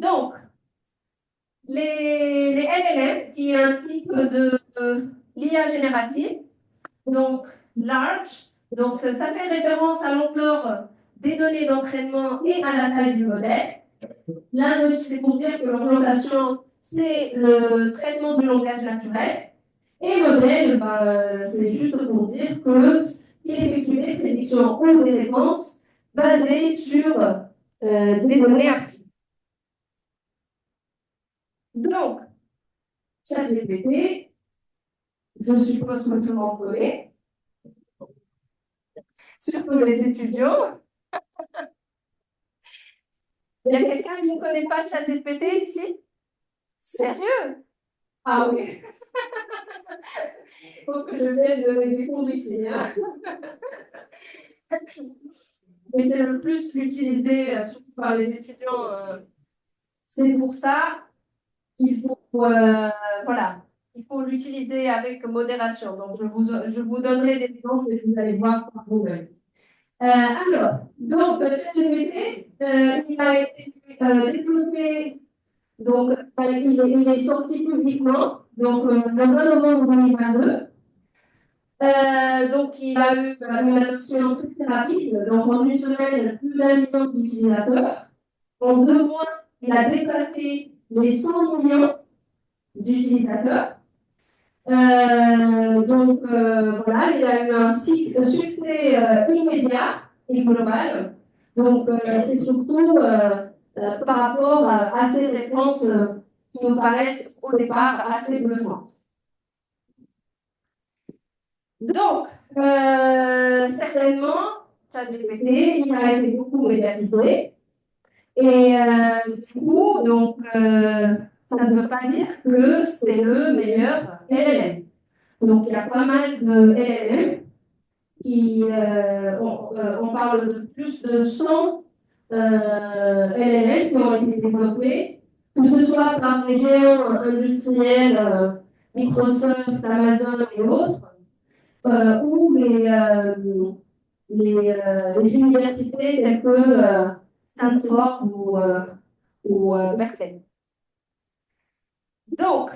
Donc, les LLM, qui est un type de l'IA générative, donc large, donc ça fait référence à l'ampleur des données d'entraînement et à la taille du modèle. Language, c'est pour dire que l'augmentation, c'est le traitement du langage naturel. Et modèle, c'est juste pour dire qu'il effectue des prédictions ou des réponses basées sur des données apprises. Donc, ChatGPT, je suppose que tout le monde connaît, surtout les étudiants. Il y a quelqu'un qui ne connaît pas ChatGPT ici? Sérieux? Ah oui. Il faut que je vienne donner des cours ici. Hein? Mais c'est le plus utilisé, surtout par les étudiants. C'est pour ça qu'il faut, voilà, il faut l'utiliser avec modération. Donc, je vous donnerai des exemples et vous allez voir par vous-même. Alors, donc, ChatGPT, il a été développé, donc, il est sorti publiquement, donc, le 20 novembre 2022. Donc, il a eu une adoption très rapide. Donc, en une semaine, plus d'1 million d'utilisateurs. En 2 mois, il a dépassé les 100 millions d'utilisateurs. Voilà, il a eu un succès immédiat et global. Donc, c'est surtout par rapport à ces réponses qui nous paraissent au départ assez bluffantes. Donc, certainement, ChatGPT, il a été beaucoup médiatisé. Et du coup, donc, ça ne veut pas dire que c'est le meilleur LLM. Donc, il y a pas mal de LLM qui, on parle de plus de 100 LLM qui ont été développés, que ce soit par les géants industriels, Microsoft, Amazon et autres, ou les universités telles que Stanford ou Berkeley. Donc,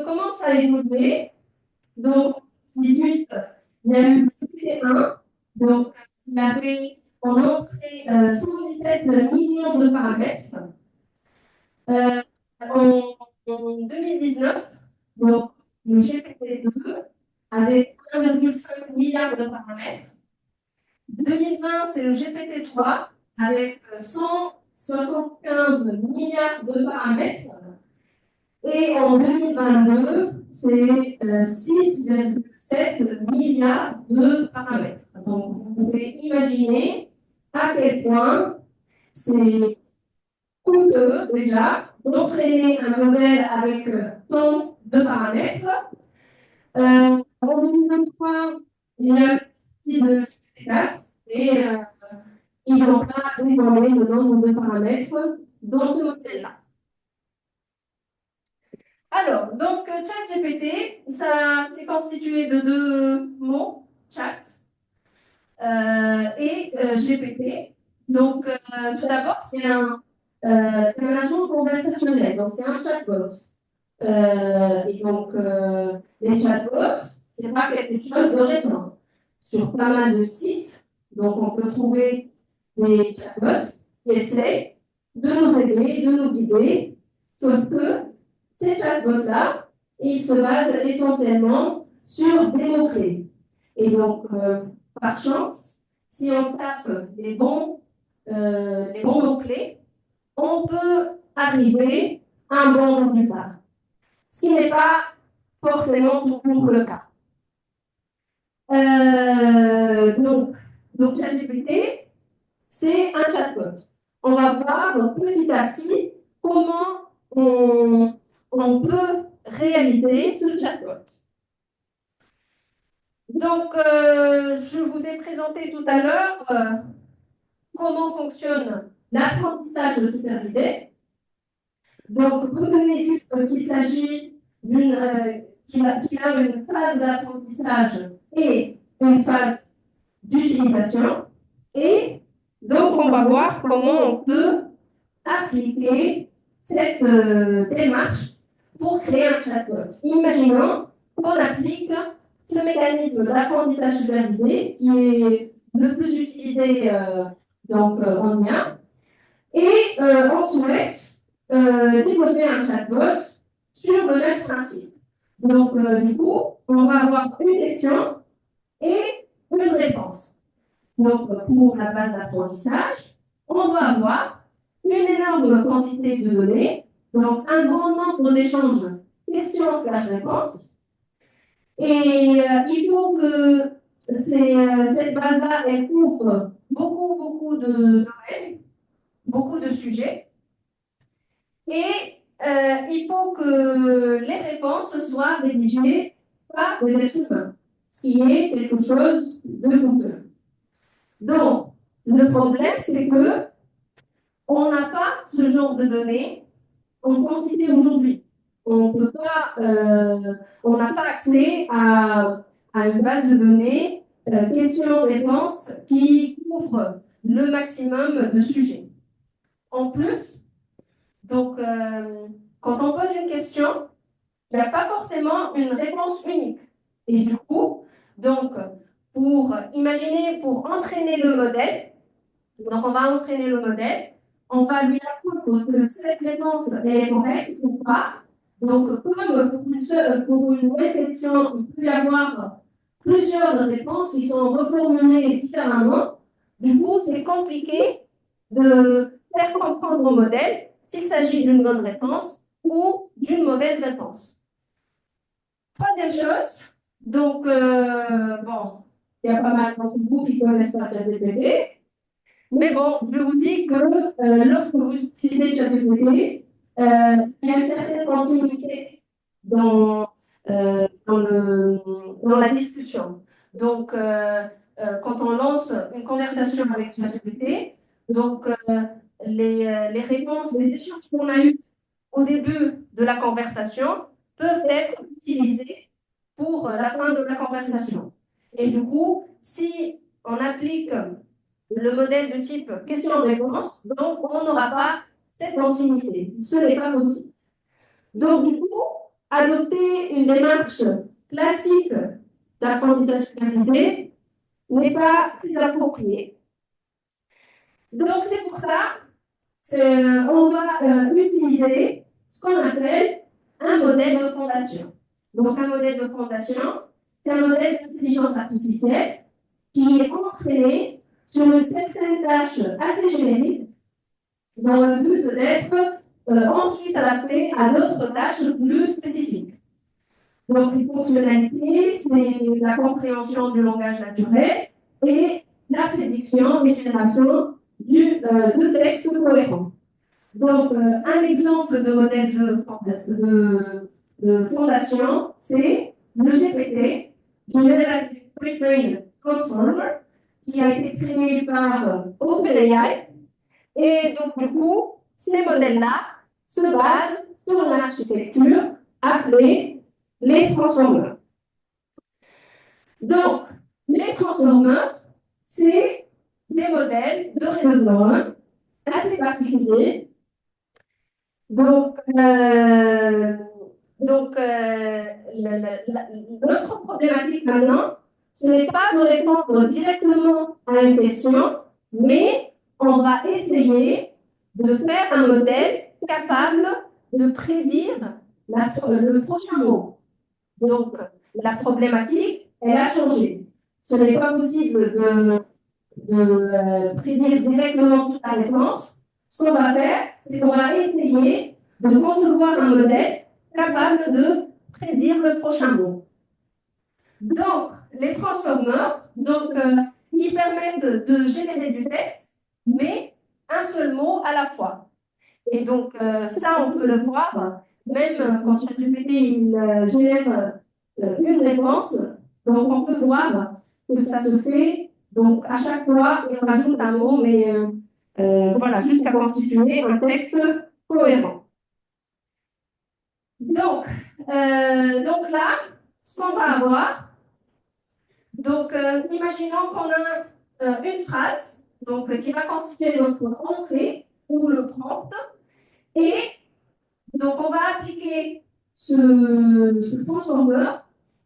comment ça a évolué? Donc, en 2018, il y a eu le GPT-1, donc il avait en entrée 117 millions de paramètres. Euh, en 2019, donc le GPT-2 avec 1,5 milliard de paramètres. 2020, c'est le GPT-3 avec 175 milliards de paramètres. Et en 2022, c'est 6,7 milliards de paramètres. Donc, vous pouvez imaginer à quel point c'est coûteux déjà d'entraîner un modèle avec tant de paramètres. En 2023, il y a un petit de GPT-4 et ils n'ont pas dévoilé le nombre de paramètres dans ce modèle-là. Alors, donc, ChatGPT, ça s'est constitué de deux mots, chat et GPT. Donc, tout d'abord, c'est un agent conversationnel, donc c'est un chatbot. Et donc, les chatbots, c'est pas quelque chose de récent. Sur pas mal de sites, donc on peut trouver des chatbots qui essaient de nous aider, de nous guider, sauf que ces chatbots-là, ils se basent essentiellement sur des mots-clés. Et donc, par chance, si on tape les bons mots-clés, on peut arriver à un bon résultat. Ce qui n'est pas forcément toujours le cas. Donc ChatGPT, c'est un chatbot. On va voir petit à petit comment on peut réaliser ce chatbot. Donc, je vous ai présenté tout à l'heure comment fonctionne l'apprentissage supervisé. Donc, retenez juste qu'il s'agit qu'il a une phase d'apprentissage et une phase d'utilisation. Et donc, on va voir comment on peut appliquer cette démarche pour créer un chatbot. Imaginons qu'on applique ce mécanisme d'apprentissage supervisé qui est le plus utilisé en lien et on souhaite développer un chatbot sur le même principe. Donc, du coup, on va avoir une question et une réponse. Donc, pour la base d'apprentissage, on doit avoir une énorme quantité de données, donc un grand nombre d'échanges questions/réponses. Et il faut que cette base-là, elle couvre beaucoup de domaines, beaucoup de sujets. Et il faut que les réponses soient rédigées par des êtres humains, ce qui est quelque chose de coûteux. Donc, le problème, c'est que on n'a pas ce genre de données en quantité aujourd'hui. On peut pas, on n'a pas accès à une base de données questions-réponses qui couvre le maximum de sujets. En plus, donc, quand on pose une question, il n'y a pas forcément une réponse unique. Et du coup, donc, pour entraîner le modèle, donc on va entraîner le modèle, on va lui apprendre que cette réponse est correcte ou pas. Donc, comme pour une même question, il peut y avoir plusieurs réponses qui sont reformulées différemment. Du coup, c'est compliqué de faire comprendre au modèle s'il s'agit d'une bonne réponse ou d'une mauvaise réponse. Troisième chose, donc, bon, il y a pas mal d'entre vous qui connaissent pas ChatGPT, mais bon, je vous dis que lorsque vous utilisez ChatGPT, il y a une certaine continuité dans la discussion. Donc, quand on lance une conversation avec ChatGPT, donc les réponses, les échanges qu'on a eus au début de la conversation peuvent être utilisés pour la fin de la conversation. Et du coup, si on applique le modèle de type question-réponse, donc on n'aura pas cette continuité. Ce n'est pas possible. Donc, du coup, adopter une démarche classique d'apprentissage supervisé n'est pas très approprié. Donc, c'est pour ça qu'on va utiliser ce qu'on appelle un modèle de fondation. Donc, un modèle de fondation, c'est un modèle d'intelligence artificielle qui est entraîné sur une certaine tâche assez générique dans le but d'être ensuite adapté à d'autres tâches plus spécifiques. Donc, les fonctionnalités, c'est la compréhension du langage naturel et la prédiction et génération de textes cohérents. Donc, un exemple de modèle de fondation, c'est le GPT, le Generative Pre-trained Transformer, qui a été créé par OpenAI. Et donc, du coup, ces modèles-là se basent sur une architecture appelée les transformers. Donc, les transformers, c'est des modèles de raisonnement assez particuliers. Donc, notre problématique maintenant, ce n'est pas de répondre directement à une question, mais on va essayer de faire un modèle capable de prédire le prochain mot. Donc, la problématique, elle a changé. Ce n'est pas possible de prédire directement toute la réponse. Ce qu'on va faire, c'est qu'on va essayer de concevoir un modèle capable de prédire le prochain mot. Donc, les transformers, ils permettent de générer du texte, mais un seul mot à la fois. Et donc, ça, on peut le voir, même quand ChatGPT génère une réponse, donc on peut voir que ça se fait. Donc, à chaque fois, il rajoute un mot, mais voilà, jusqu'à constituer un texte cohérent. Donc là, ce qu'on va avoir, imaginons qu'on a une phrase qui va constituer notre entrée ou le prompt, et donc on va appliquer ce transformer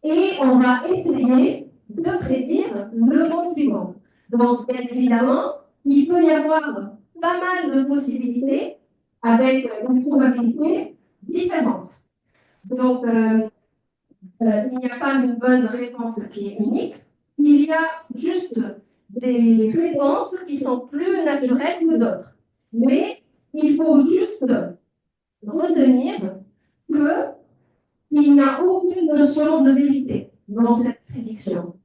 et on va essayer de prédire le mot suivant. Donc, bien évidemment, il peut y avoir pas mal de possibilités avec une probabilité différente. Donc, il n'y a pas une bonne réponse qui est unique. Il y a juste des réponses qui sont plus naturelles que d'autres. Mais il faut juste retenir qu'il n'y a aucune notion de vérité dans cette prédiction.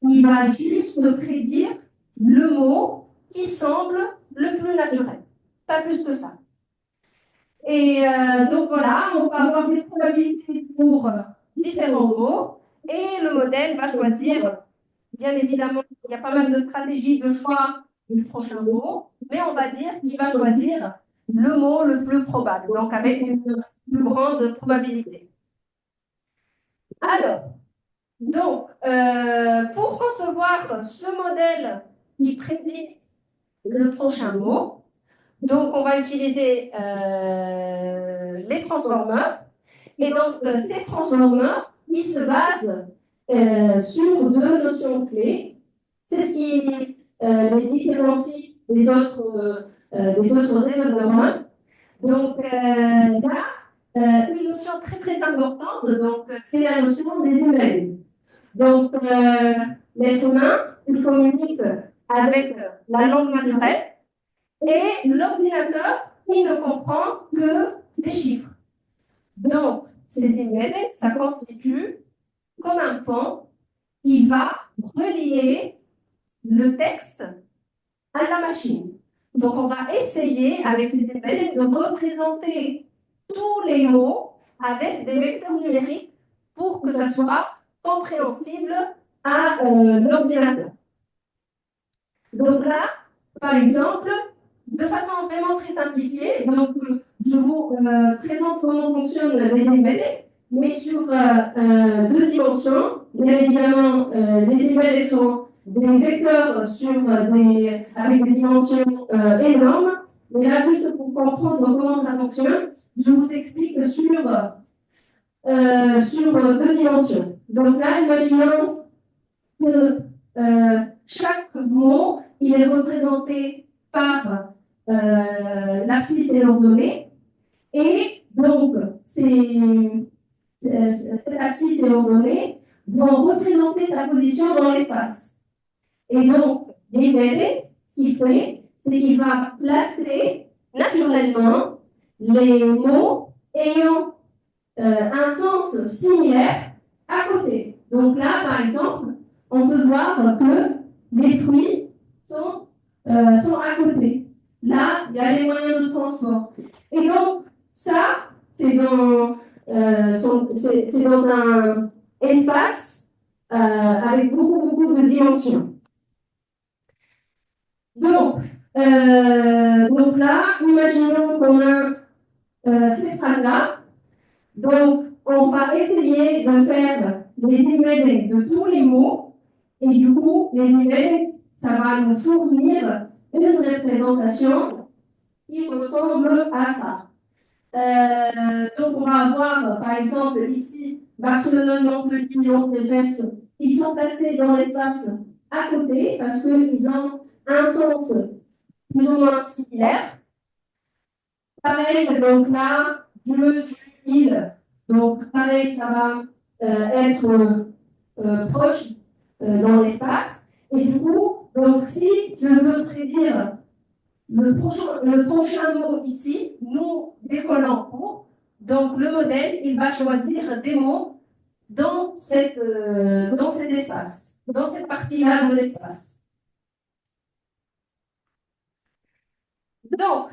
Il va juste prédire le mot qui semble le plus naturel. Pas plus que ça. Et donc voilà, on va avoir des probabilités pour différents mots et le modèle va choisir, bien évidemment, il y a pas mal de stratégies de choix du prochain mot, mais on va dire qu'il va choisir le mot le plus probable, donc avec une plus grande probabilité. Alors, pour concevoir ce modèle qui prédit le prochain mot, donc on va utiliser les transformers. Et donc, ces transformers, ils se basent sur deux notions clés. C'est ce qui les différencie des autres raisonnements. Donc, là, une notion très très importante, c'est la notion des embeddings. Donc, l'être humain, il communique avec la langue naturelle et l'ordinateur, il ne comprend que des chiffres. Donc, ces embeddings, ça constitue comme un pont qui va relier le texte à la machine. Donc, on va essayer, avec ces embeddings, de représenter tous les mots avec des vecteurs numériques pour que ça soit compréhensible à l'ordinateur. Donc là, par exemple, de façon vraiment très simplifiée, je vous présente comment fonctionnent les embeddings, mais sur deux dimensions. Bien évidemment, les embeddings sont des vecteurs avec des dimensions énormes. Mais là, juste pour comprendre comment ça fonctionne, je vous explique sur deux dimensions. Donc là, imaginons que chaque mot, il est représenté par l'abscisse et l'ordonnée. Et donc, cette abscisse et l'ordonnée vont représenter sa position dans l'espace. Et donc, l'IBD, ce qu'il fait, c'est qu'il va placer naturellement les mots ayant un sens similaire à côté. Donc là, par exemple, on peut voir que les fruits sont à côté. Là, il y a les moyens de transport. Et donc, ça, c'est c'est dans un espace avec beaucoup de dimensions. Donc là, imaginons qu'on a cette phrase-là. Donc, on va essayer de faire les embeddings de tous les mots. Et du coup, les embeddings, ça va nous fournir une représentation qui ressemble à ça. Donc, on va avoir, par exemple, ici, Barcelone, Montpellier, Lyon et Brest, ils sont placés dans l'espace à côté parce qu'ils ont un sens plus ou moins similaire. Pareil, donc là, je suis il. Donc, pareil, ça va être proche dans l'espace. Et du coup, donc, si je veux prédire le prochain mot ici, nous décollons pour, donc le modèle, il va choisir des mots dans cet espace, dans cette partie-là de l'espace. Donc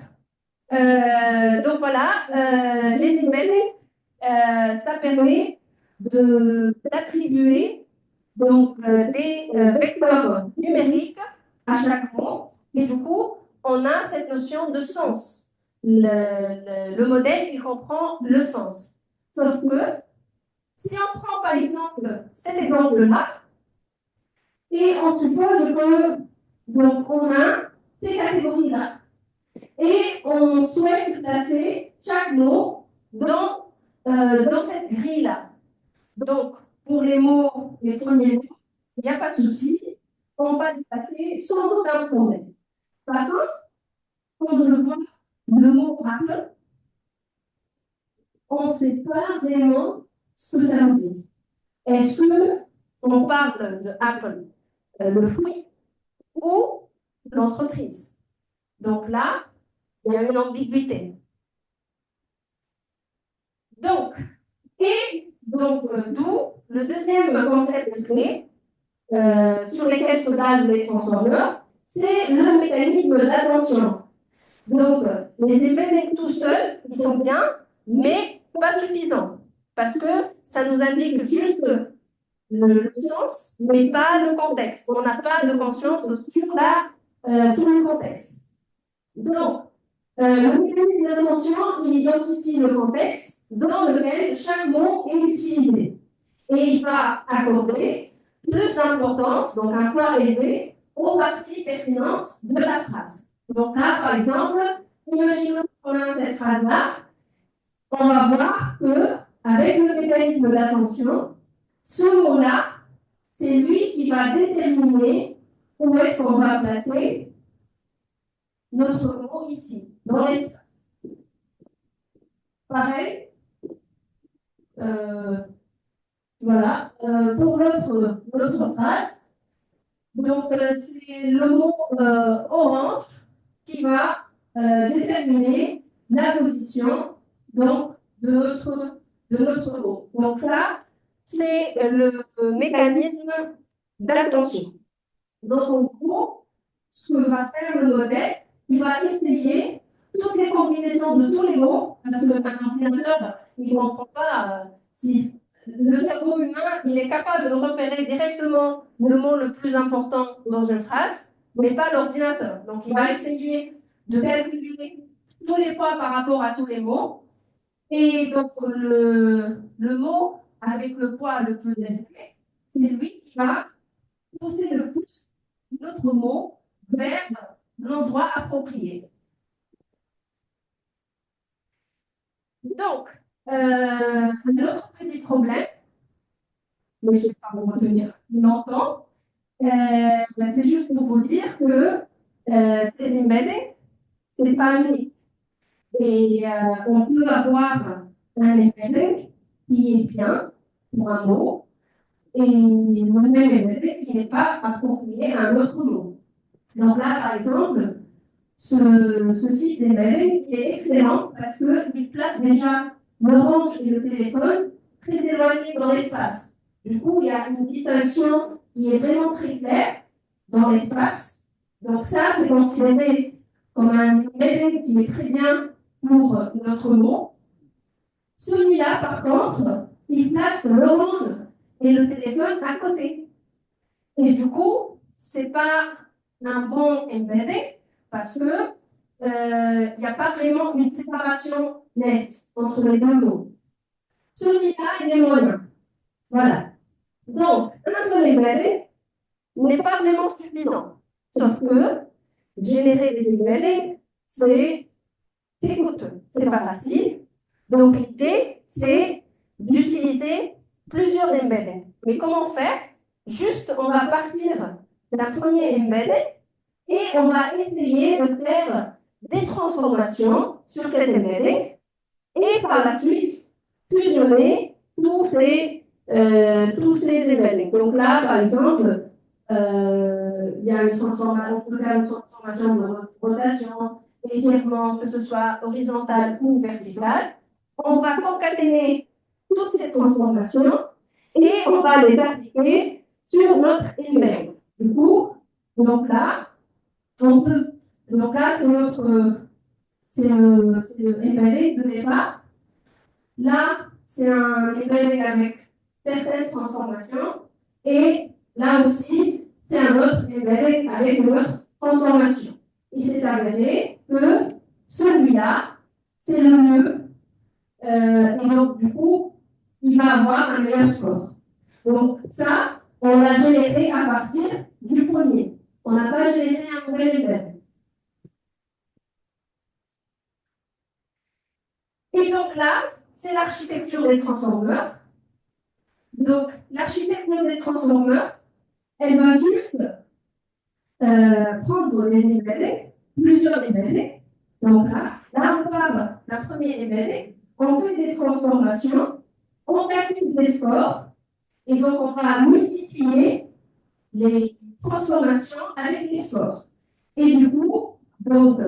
voilà, les embeddings, ça permet d'attribuer des vecteurs numériques à chaque mot. Et du coup, on a cette notion de sens. Le modèle, il comprend le sens. Sauf que, si on prend par exemple cet exemple-là, et on suppose que donc, on a ces catégories-là, et on souhaite placer chaque mot dans cette grille-là. Donc, pour les mots, les premiers mots, il n'y a pas de souci, on va les placer sans aucun problème. Par contre, quand je vois le mot Apple, on ne sait pas vraiment ce que ça veut dire. Est-ce qu'on parle de Apple, le fruit, ou l'entreprise? Donc là, il y a une ambiguïté. Donc, d'où le deuxième concept clé sur lequel se basent les transformers, c'est le mécanisme d'attention. Donc, les embeddings tout seuls, ils sont bien, mais pas suffisants. Parce que ça nous indique juste le sens, mais pas le contexte. On n'a pas de conscience sur le contexte. Donc, le mécanisme d'attention, il identifie le contexte dans lequel chaque mot est utilisé. Et il va accorder plus d'importance, donc un poids élevé, aux parties pertinentes de la phrase. Donc là, par exemple, imaginons qu'on a cette phrase-là, on va voir que avec le mécanisme d'attention, ce mot-là, c'est lui qui va déterminer où est-ce qu'on va placer notre mot ici, dans l'espace. Pareil, voilà, pour l'autre phrase, donc c'est le mot orange qui va déterminer la position donc, de notre mot. Donc ça, c'est le mécanisme d'attention. Donc en gros, ce que va faire le modèle, il va essayer toutes les combinaisons de tous les mots, parce qu'un ordinateur, il ne comprend pas si le cerveau humain, il est capable de repérer directement le mot le plus important dans une phrase, mais pas l'ordinateur. Donc il va essayer de calculer tous les poids par rapport à tous les mots. Et donc le mot avec le poids le plus élevé, c'est lui qui va pousser le plus notre mot vers l'endroit approprié. Donc, un autre petit problème, mais je ne vais pas me retenir longtemps, c'est juste pour vous dire que ces embeddings, ce n'est pas unique. Et on peut avoir un embedding qui est bien pour un mot et le même embedding qui n'est pas approprié à un autre mot. Donc là, par exemple, ce type d'embedding est excellent parce qu'il place déjà l'orange et le téléphone très éloignés dans l'espace. Du coup, il y a une distinction qui est vraiment très claire dans l'espace. Donc ça, c'est considéré comme un embedding qui est très bien pour notre mot. Celui-là, par contre, il place l'orange et le téléphone à côté. Et du coup, c'est pas un bon embedding parce que il n'y a pas vraiment une séparation nette entre les deux mots. Celui-là, il est moyen. Voilà. Donc, un seul embedding n'est pas vraiment suffisant. Sauf que générer des embeddings, c'est coûteux, c'est pas facile. Donc, l'idée, c'est d'utiliser plusieurs embeddings. Mais comment faire? Juste, on va partir d'un premier embedding et on va essayer de faire des transformations sur cet embedding et par la suite fusionner tous ces embeddings. Donc là, par exemple, il y a une transformation, on peut faire une transformation de rotation, étirement, que ce soit horizontal ou vertical. On va concaténer toutes ces transformations et on va les appliquer sur notre embedding. Du coup, donc là, on peut, donc là, c'est le embedding de départ. Là, c'est un embedding avec certaines transformations. Et là aussi, c'est un autre embedding avec une autre transformation. Il s'est avéré que celui-là, c'est le mieux. Et donc, du coup, il va avoir un meilleur score. Donc, ça, on l'a généré à partir du premier. On n'a pas généré un nouvel embedding. Et donc là, c'est l'architecture des transformeurs. Donc, l'architecture des transformeurs, elle va juste prendre les embeddings, plusieurs embeddings. Donc là, on part d'un premier embedding, on fait des transformations, on calcule des scores, et donc on va multiplier les transformations avec les scores. Et du coup, donc,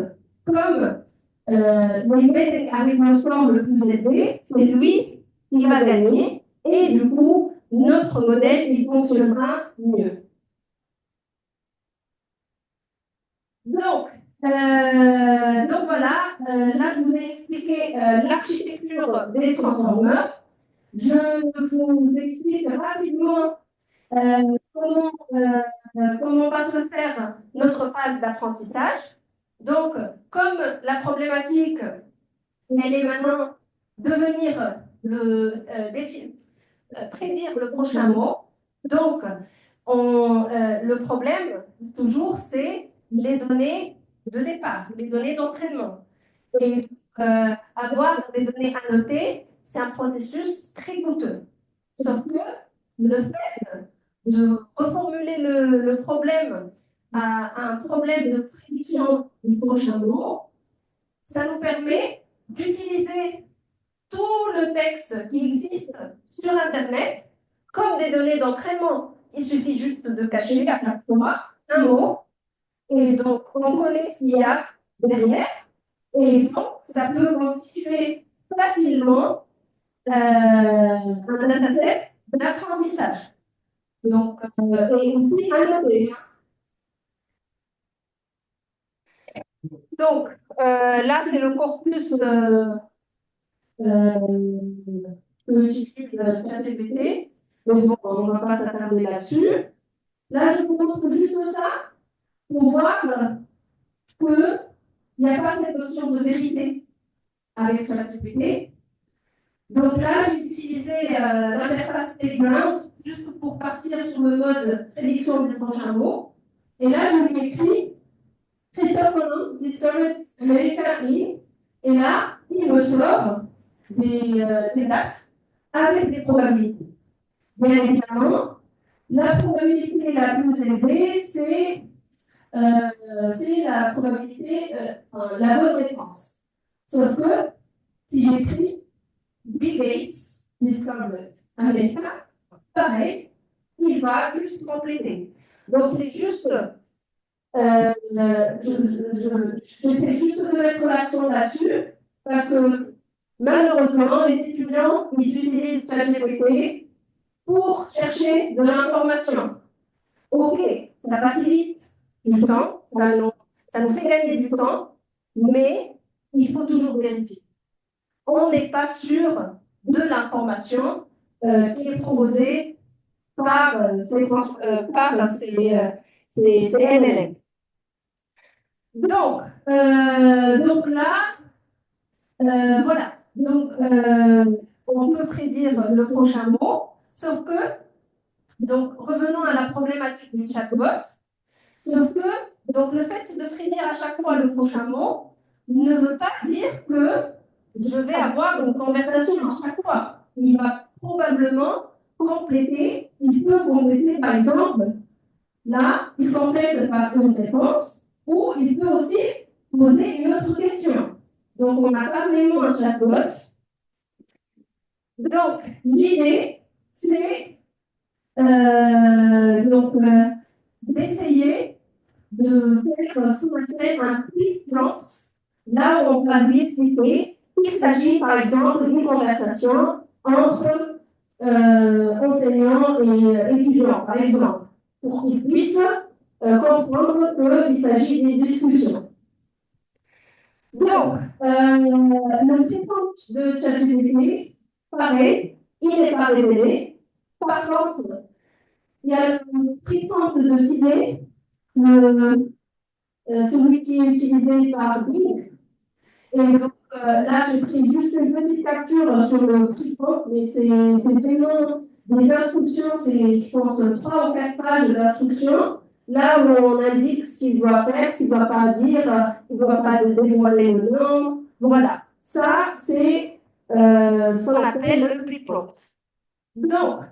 comme l'embedding avec le score le plus élevé, c'est lui qui va gagner, et du coup, notre modèle, il fonctionnera mieux. Donc voilà, là je vous ai expliqué l'architecture des transformeurs. Je vous explique rapidement comment va se faire notre phase d'apprentissage. Donc, comme la problématique, elle est maintenant de venir prédire le prochain mot. Donc, le problème, toujours, c'est les données de départ, les données d'entraînement. Et avoir des données annotées, c'est un processus très coûteux. Sauf que le fait de reformuler le problème à un problème de prédiction du prochain mot, ça nous permet d'utiliser tout le texte qui existe sur Internet comme des données d'entraînement. Il suffit juste de cacher à chaque fois un mot et donc on connaît ce qu'il y a derrière et donc ça peut constituer facilement un dataset d'apprentissage. Donc, et aussi à noter. Donc, là, c'est le corpus que j'utilise ChatGPT. Donc, bon, on ne va pas s'attarder là-dessus. Là, je vous montre juste ça pour voir qu'il n'y a pas cette notion de vérité avec ChatGPT. Donc là, j'ai utilisé l'interface Playground juste pour partir sur le mode prédiction du prochain mot. Et là, je lui écris Christophe Colomb discovered America in. Et là, il me sort des dates avec des probabilités. Bien évidemment, la probabilité la plus élevée, c'est la probabilité, la bonne réponse. Sauf que si j'écris Bill Gates discovered America, pareil, il va juste compléter. Donc c'est juste, j'essaie juste de mettre l'accent là-dessus parce que malheureusement, les étudiants, ils utilisent ChatGPT pour chercher de l'information. Ok, ça facilite du temps, ça nous fait gagner du temps, mais il faut toujours vérifier. On n'est pas sûr de l'information qui est proposée par ces LLM. Donc là, voilà. Donc, on peut prédire le prochain mot, sauf que, donc, revenons à la problématique du chatbot, sauf que, donc, le fait de prédire à chaque fois le prochain mot ne veut pas dire que je vais avoir une conversation à chaque fois. Il va probablement compléter, il peut compléter, par exemple, là, il complète par une réponse, ou il peut aussi poser une autre question. Donc, on n'a pas vraiment un chatbot. Donc, l'idée, c'est d'essayer de faire ce qu'on appelle un quick prompt, là où on va lui expliquer qu'il s'agit, par exemple, d'une conversation entre enseignants et étudiants, par exemple, pour qu'ils puissent comprendre qu'il s'agit d'une discussion. Donc, le prompt de ChatGPT, pareil, il n'est pas révélé. Par contre, il y a le prompt de cibler, celui qui est utilisé par Bing. Et donc, là, j'ai pris juste une petite capture sur le prompt, mais c'est vraiment des instructions, c'est, je pense, 3 ou 4 pages d'instructions. Là où on indique ce qu'il doit faire, ce qu'il ne doit pas dire, il ne doit pas dévoiler le nom. Voilà, ça, c'est ce qu'on appelle le pre-prompt. Donc,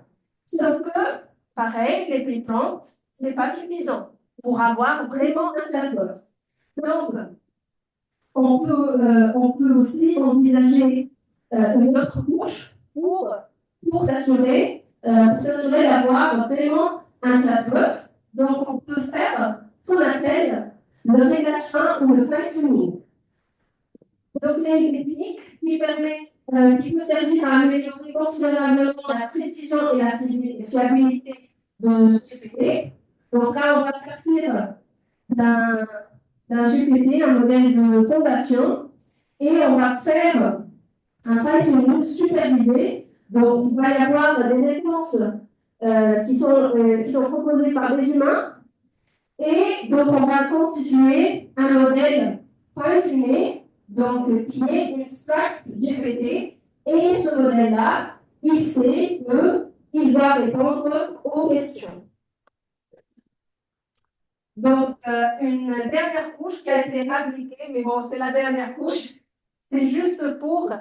sauf que, pareil, les pre-prompts, ce n'est pas suffisant pour avoir vraiment un chatbot. Donc, on peut aussi envisager une autre couche pour s'assurer d'avoir vraiment un chatbot. Donc, on peut faire ce qu'on appelle le réglage 1 ou le fine-tuning. Donc, c'est une technique qui peut servir à améliorer considérablement la précision et la fiabilité de GPT. Donc là, on va partir d'un GPT, un modèle de fondation, et on va faire un fine-tuning supervisé. Donc, il va y avoir des réponses qui sont proposées par des humains, et donc on va constituer un modèle fine-tuné, donc qui est Extract GPT, et ce modèle-là, il sait qu'il doit répondre aux questions. Donc, une dernière couche qui a été appliquée, mais bon, c'est la dernière couche, c'est juste pour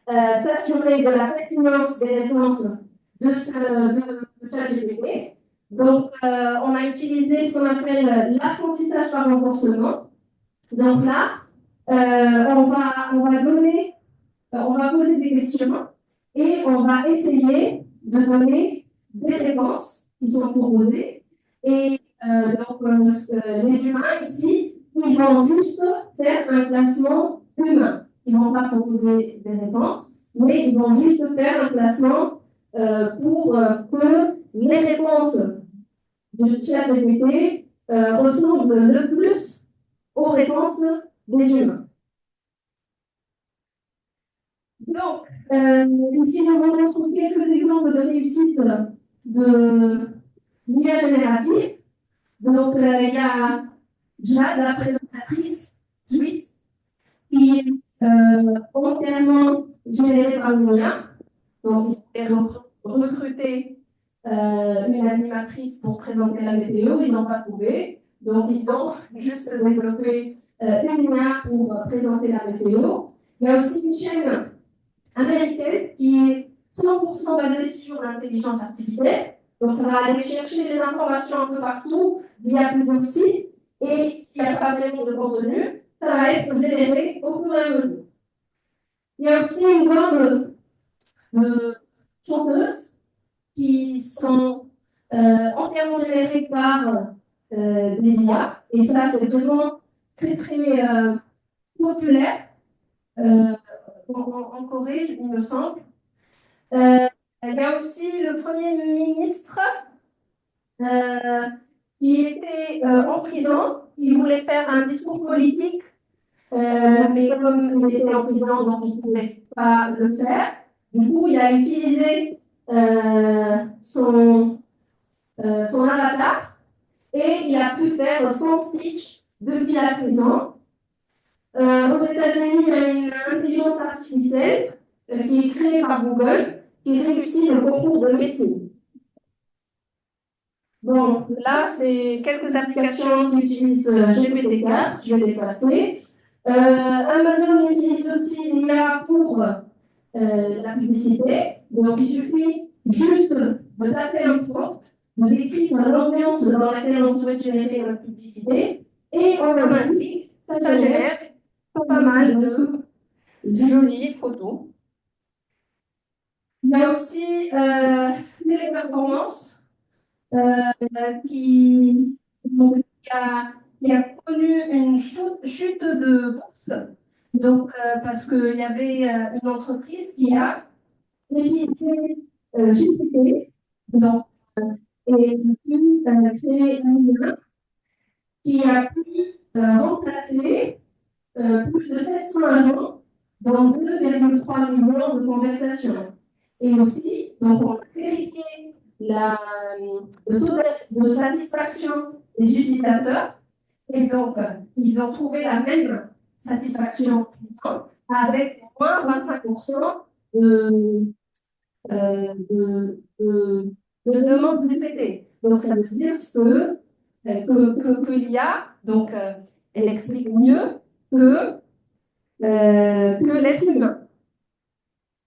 s'assurer de la pertinence des réponses de ChatGPT. Donc, on a utilisé ce qu'on appelle l'apprentissage par renforcement. Donc là, on va poser des questions et on va essayer de donner des réponses qui sont proposées. Et les humains ici, ils vont juste faire un classement humain. Ils ne vont pas proposer des réponses, mais ils vont juste faire un classement pour que les réponses de ChatGPT ressemblent le plus aux réponses des humains. Donc, ici, je vous montre quelques exemples de réussite de l'IA générative. Donc, il y a Jade, la présentatrice suisse, qui est entièrement générée par l'IA. Donc, ils ont recruté une animatrice pour présenter la météo, ils n'ont pas trouvé. Donc, ils ont juste développé une IA pour présenter la météo. Il y a aussi une chaîne américaine qui est 100% basée sur l'intelligence artificielle. Donc, ça va aller chercher des informations un peu partout via plusieurs sites. Et s'il n'y a pas vraiment de contenu, ça va être généré au fur et à mesure. Il y a aussi une bande de chanteuses qui sont entièrement générées par des IA. Et ça, c'est vraiment très, très populaire en Corée, il me semble. Il y a aussi le Premier ministre euh, qui était en prison. Il voulait faire un discours politique, mais comme il était en prison, donc il ne pouvait pas le faire. Du coup, il a utilisé son avatar et il a pu faire son speech depuis la prison. Aux États-Unis, il y a une intelligence artificielle qui est créée par Google qui réussit le concours de médecine. Bon, là, c'est quelques applications qui utilisent GPT-4, je vais les passer. Amazon utilise aussi l'IA pour la publicité. Donc, il suffit juste de taper un prompt, de décrire l'ambiance dans laquelle on souhaite générer la publicité, et en un clic, ça génère pas mal de jolies photos. Il y a aussi Téléperformance qui, qui a connu une chute de bourse. Donc, parce qu'il y avait une entreprise qui a utilisé GPT donc, et pu créer un humain qui a pu remplacer plus de 700 agents dans 2,3 millions de conversations. Et aussi, donc on a vérifié le taux de satisfaction des utilisateurs. Et donc, ils ont trouvé la même satisfaction avec moins 25% de, de demandes répétées. Donc, ça veut dire que l'IA, donc, elle explique mieux que l'être humain.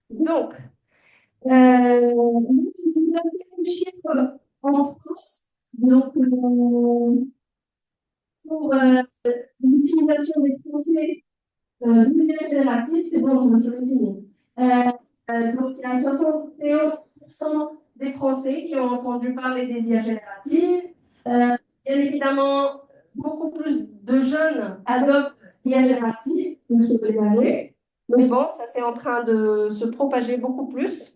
Donc, je vous donne quelques chiffres en France. Donc, pour l'utilisation des Français l'IA générative, c'est bon, je me fini. Donc, il y a 71% des Français qui ont entendu parler des IA génératives. Bien évidemment, beaucoup plus de jeunes adoptent l'IA générative que les âgés. Mais bon, ça c'est en train de se propager beaucoup plus.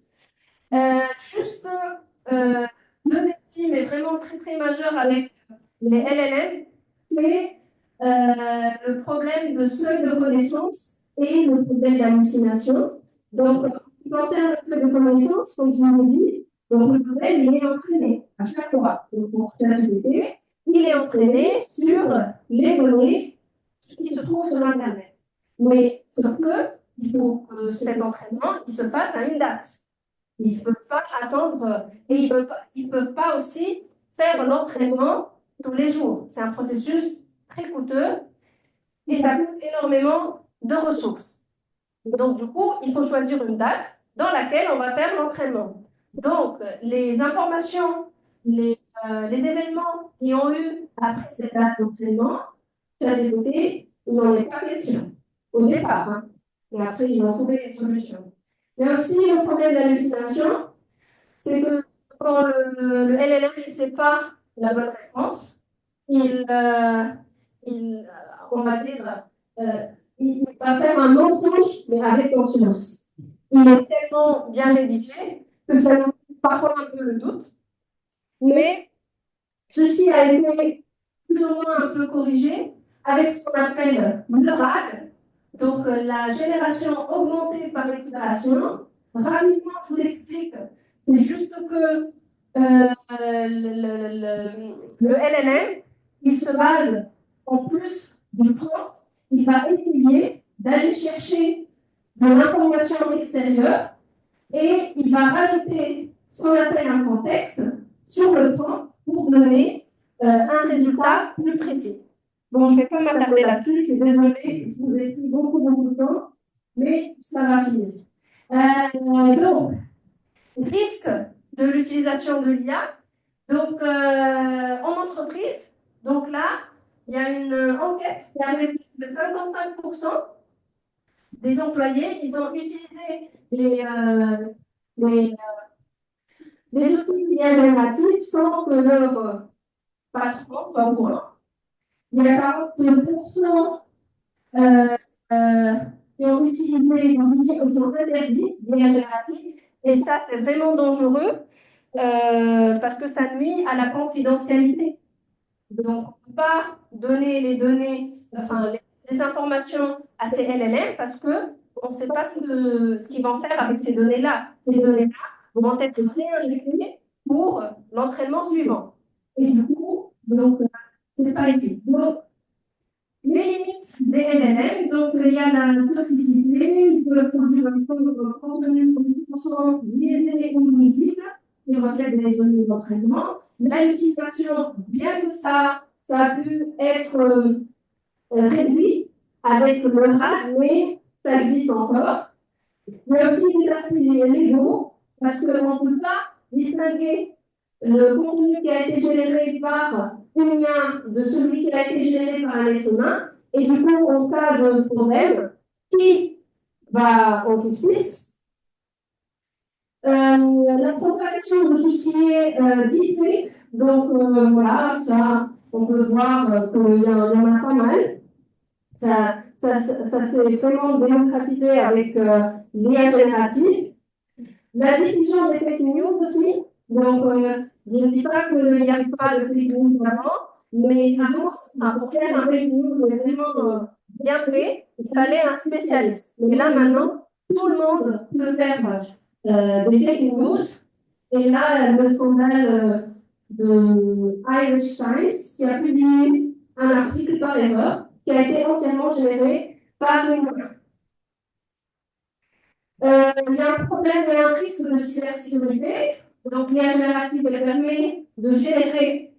Juste deux défis, mais vraiment très très majeurs avec les LLM, c'est le problème de seuil de connaissance et le problème d'hallucination. Donc, en ce qui concerne le seuil de connaissance, comme je vous l'ai dit, donc le modèle il est entraîné à chaque fois. Donc, pour ChatGPT, il est entraîné sur les données qui se trouvent sur Internet. Mais sauf que il faut que cet entraînement il se fasse à une date. Ils ne peuvent pas attendre et ils ne peuvent pas aussi faire l'entraînement tous les jours. C'est un processus très coûteux et ça coûte énormément de ressources. Donc, du coup, il faut choisir une date dans laquelle on va faire l'entraînement. Donc, les informations, les événements qui ont eu après cette date d'entraînement, ChatGPT, il n'en est pas question au départ. Hein. Et après, ils ont trouvé une solution. Il y a aussi le problème d'hallucination, c'est que quand le LLM ne sait pas la bonne réponse, on va dire, il va faire un mensonge, mais avec confiance. Il est tellement bien rédigé que ça nous fait parfois un peu le doute, mais ceci a été plus ou moins un peu corrigé avec ce qu'on appelle le RAG, donc la génération augmentée par récupération. Rapidement, je vous explique, c'est juste que le LLM, il se base en plus du prompt, il va essayer d'aller chercher de l'information extérieure et il va rajouter ce qu'on appelle un contexte sur le prompt pour donner un résultat plus précis. Bon, je ne vais pas m'attarder là-dessus, je suis désolée, je vous ai pris beaucoup de temps, mais ça va finir. Donc, risque de l'utilisation de l'IA. Donc, en entreprise, donc là, il y a une enquête qui a révélé que 55% des employés, ils ont utilisé les, les outils d'IA générative sans que leur patron soit au courant. Il y a 40% euh, euh, qui ont utilisé des outils qui sont interdits d'IA générative. Et ça, c'est vraiment dangereux parce que ça nuit à la confidentialité. Donc, on ne peut pas donner les données, enfin, les informations à ces LLM parce qu'on ne sait pas ce qu'ils vont faire avec ces données-là. Ces données-là vont être réinjectées pour l'entraînement suivant. Et du coup, donc, ce n'est pas éthique. Donc, les limites des LLM, donc il y a la toxicité, ils peuvent produire un contenu potentiellement biaisé ou nuisible qui reflète des données d'entraînement. L'hallucination, bien que ça a pu être réduit avec le RAG, mais ça existe encore. Il y a aussi des aspects légaux, parce qu'on ne peut pas distinguer le contenu qui a été généré par une IA de celui qui a été généré par un être humain. Et du coup, en cas de problème, qui va en justice? La propagation de tout ce qui est deepfake, donc voilà, ça, on peut voir qu'il y en a pas mal. Ça s'est vraiment démocratisé avec l'IA générative. La diffusion des fake news aussi. Donc, je ne dis pas qu'il n'y avait pas de fake news avant, mais avant, pour faire un fake news vraiment bien fait, il fallait un spécialiste. Mais là, maintenant, tout le monde peut faire des fake news. Et là, le scandale de Irish Times qui a publié un article par erreur qui a été entièrement généré par une main. Il y a un problème, il y a un risque de cybersécurité. Donc, l'IA générative elle permet de générer,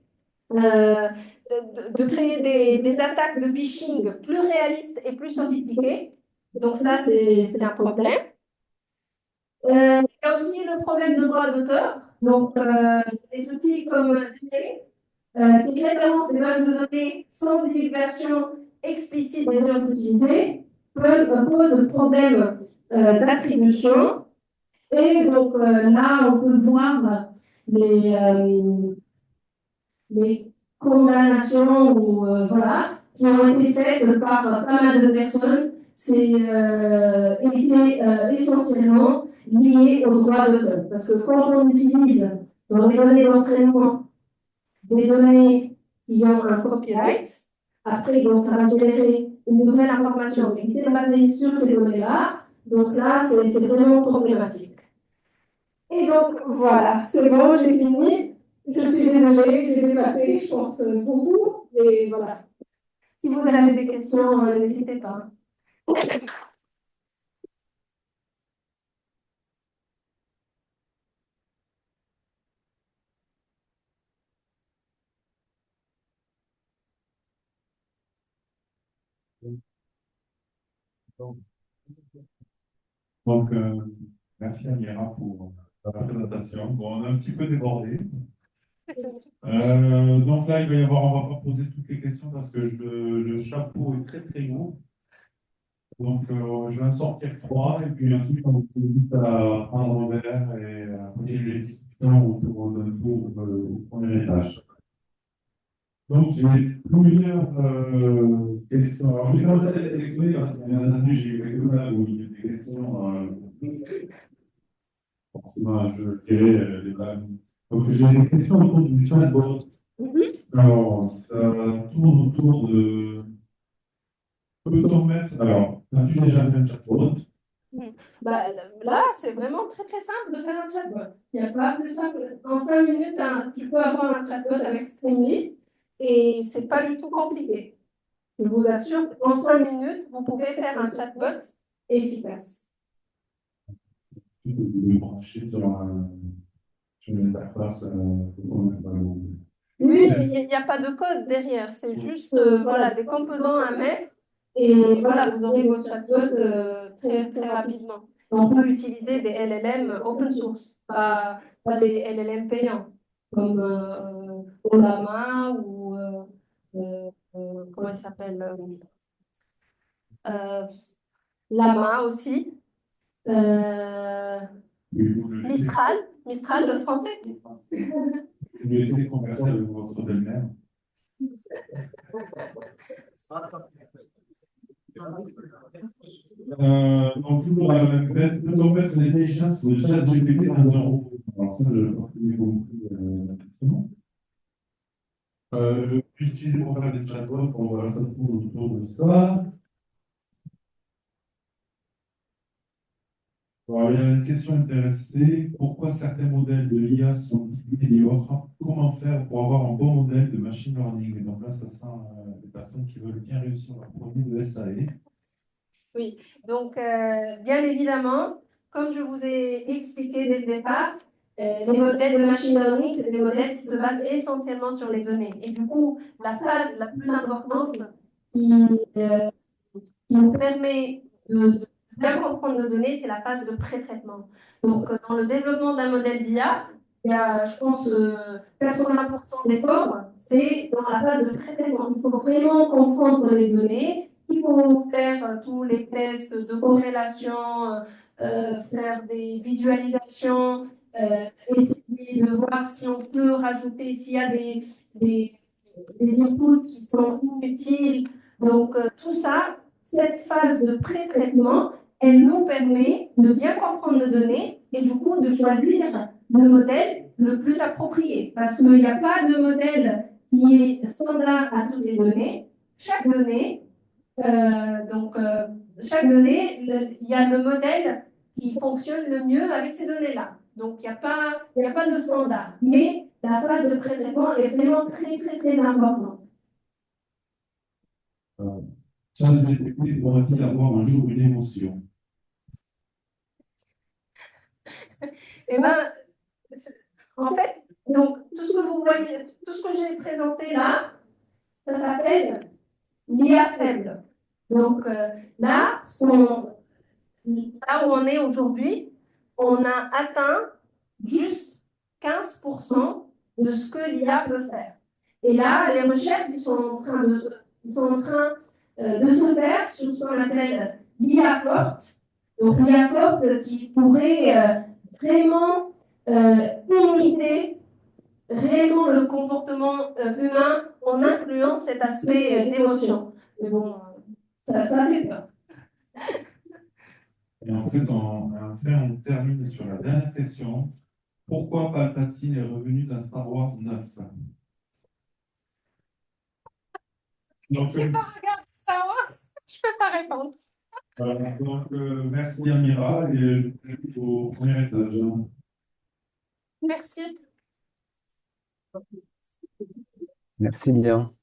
de créer des attaques de phishing plus réalistes et plus sophistiquées. Donc, ça, c'est un problème. Il y a aussi le problème de droit d'auteur. Donc, des outils comme DALL-E, qui référencent des bases de données sans divulgation explicite des œuvres utilisées, posent problème d'attribution. Et donc là, on peut voir les condamnations ou, voilà, qui ont été faites par pas mal de personnes. C'est essentiellement lié au droit d'auteur. Parce que quand on utilise dans les données d'entraînement des données qui ont un copyright, après, donc, ça va générer une nouvelle information qui s'est basée sur ces données-là. Donc là, c'est vraiment problématique. Et donc, voilà, c'est bon, j'ai fini. Je suis désolée, j'ai dépassé, je pense, beaucoup. Et voilà. Si vous avez des questions, n'hésitez pas. Donc, merci Amira pour la présentation. Bon, on a un petit peu débordé. Donc là, il va y avoir, on va pas poser toutes les questions parce que le chapeau est très très gros. Donc, je vais en sortir trois et puis ensuite, on vous invite à prendre un verre et à continuer les discussions autour d'un tour au premier étage. Donc, j'ai plusieurs questions. Alors, j'ai commencé à les sélectionner parce que, bien entendu, j'ai eu quelques mal où il y a des questions. Forcément, je dirais les vannes. Donc, j'ai des questions autour du chatbot. Alors, ça tourne autour de. Peut-on mettre. Alors, as-tu déjà fait un chatbot? Bah, là, c'est vraiment très très simple de faire un chatbot. Il n'y a pas plus simple. En 5 minutes, hein, tu peux avoir un chatbot avec Streamlit et c'est pas du tout compliqué. Je vous assure, en 5 minutes, vous pouvez faire un chatbot efficace. Tu peux me brancher sur une interface. Oui, il n'y a pas de code derrière, c'est juste voilà, des composants à mettre et voilà, vous aurez votre chatbot très, très rapidement. On peut utiliser des LLM open source, pas des LLM payants, comme Olama ou comment il s'appelle Lama aussi. Mistral, Mistral, le français. Vous laissez converser avec votre belle-mère. Donc, toujours dans la même veine, peut-on mettre l'intelligence de ChatGPT dans un robot? Alors, ça, je n'ai pas compris la question. L'utiliser pour faire des chatbots, on va ça tourne autour de ça. Alors, il y a une question intéressée. Pourquoi certains modèles de l'IA sont médiocres? Comment faire pour avoir un bon modèle de machine learning? Et donc là, ça sent des personnes qui veulent bien réussir leur projet de SAE. Oui, donc bien évidemment, comme je vous ai expliqué dès le départ, les modèles de machine learning, c'est des modèles qui se basent essentiellement sur les données. Et du coup, la phase la plus importante qui nous permet de bien comprendre nos données, c'est la phase de pré-traitement. Donc, dans le développement d'un modèle d'IA, il y a, je pense, 80% d'efforts, c'est dans la phase de pré-traitement. Il faut vraiment comprendre les données, il faut faire tous les tests de corrélation, faire des visualisations, essayer de voir si on peut rajouter, s'il y a des inputs qui sont inutiles. Donc, tout ça, cette phase de pré-traitement, elle nous permet de bien comprendre nos données et du coup de choisir le modèle le plus approprié. Parce qu'il n'y a pas de modèle qui est standard à toutes les données. Chaque donnée, chaque donnée, il y a le modèle qui fonctionne le mieux avec ces données-là. Donc, il n'y a pas de standard. Mais la phase de pré-traitement est vraiment très, très, très importante. ChatGPT pourra-t-il avoir un jour une émotion? Eh bien, en fait, donc, tout ce que vous voyez, tout ce que j'ai présenté là, ça s'appelle l'IA faible. Donc, là où on est aujourd'hui, on a atteint juste 15% de ce que l'IA peut faire. Et là, les recherches, ils sont en train de se faire sur ce qu'on appelle l'IA forte. Donc, l'IA forte qui pourrait vraiment imiter réellement le comportement humain en incluant cet aspect d'émotion. Mais bon, ça fait peur. Et en fait, on termine sur la dernière question. Pourquoi Palpatine est revenu dans Star Wars 9? Donc, Je n'ai pas regardé Star Wars, je ne peux pas répondre. Voilà, donc, merci Amira et je vous invite au premier étage. Merci. Merci bien.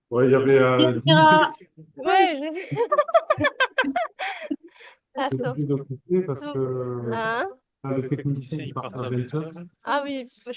Ouais, il y avait Ouais, je sais. Attends. plus de côté parce que Hein? le technicien il part à 20 heures. Ah oui, je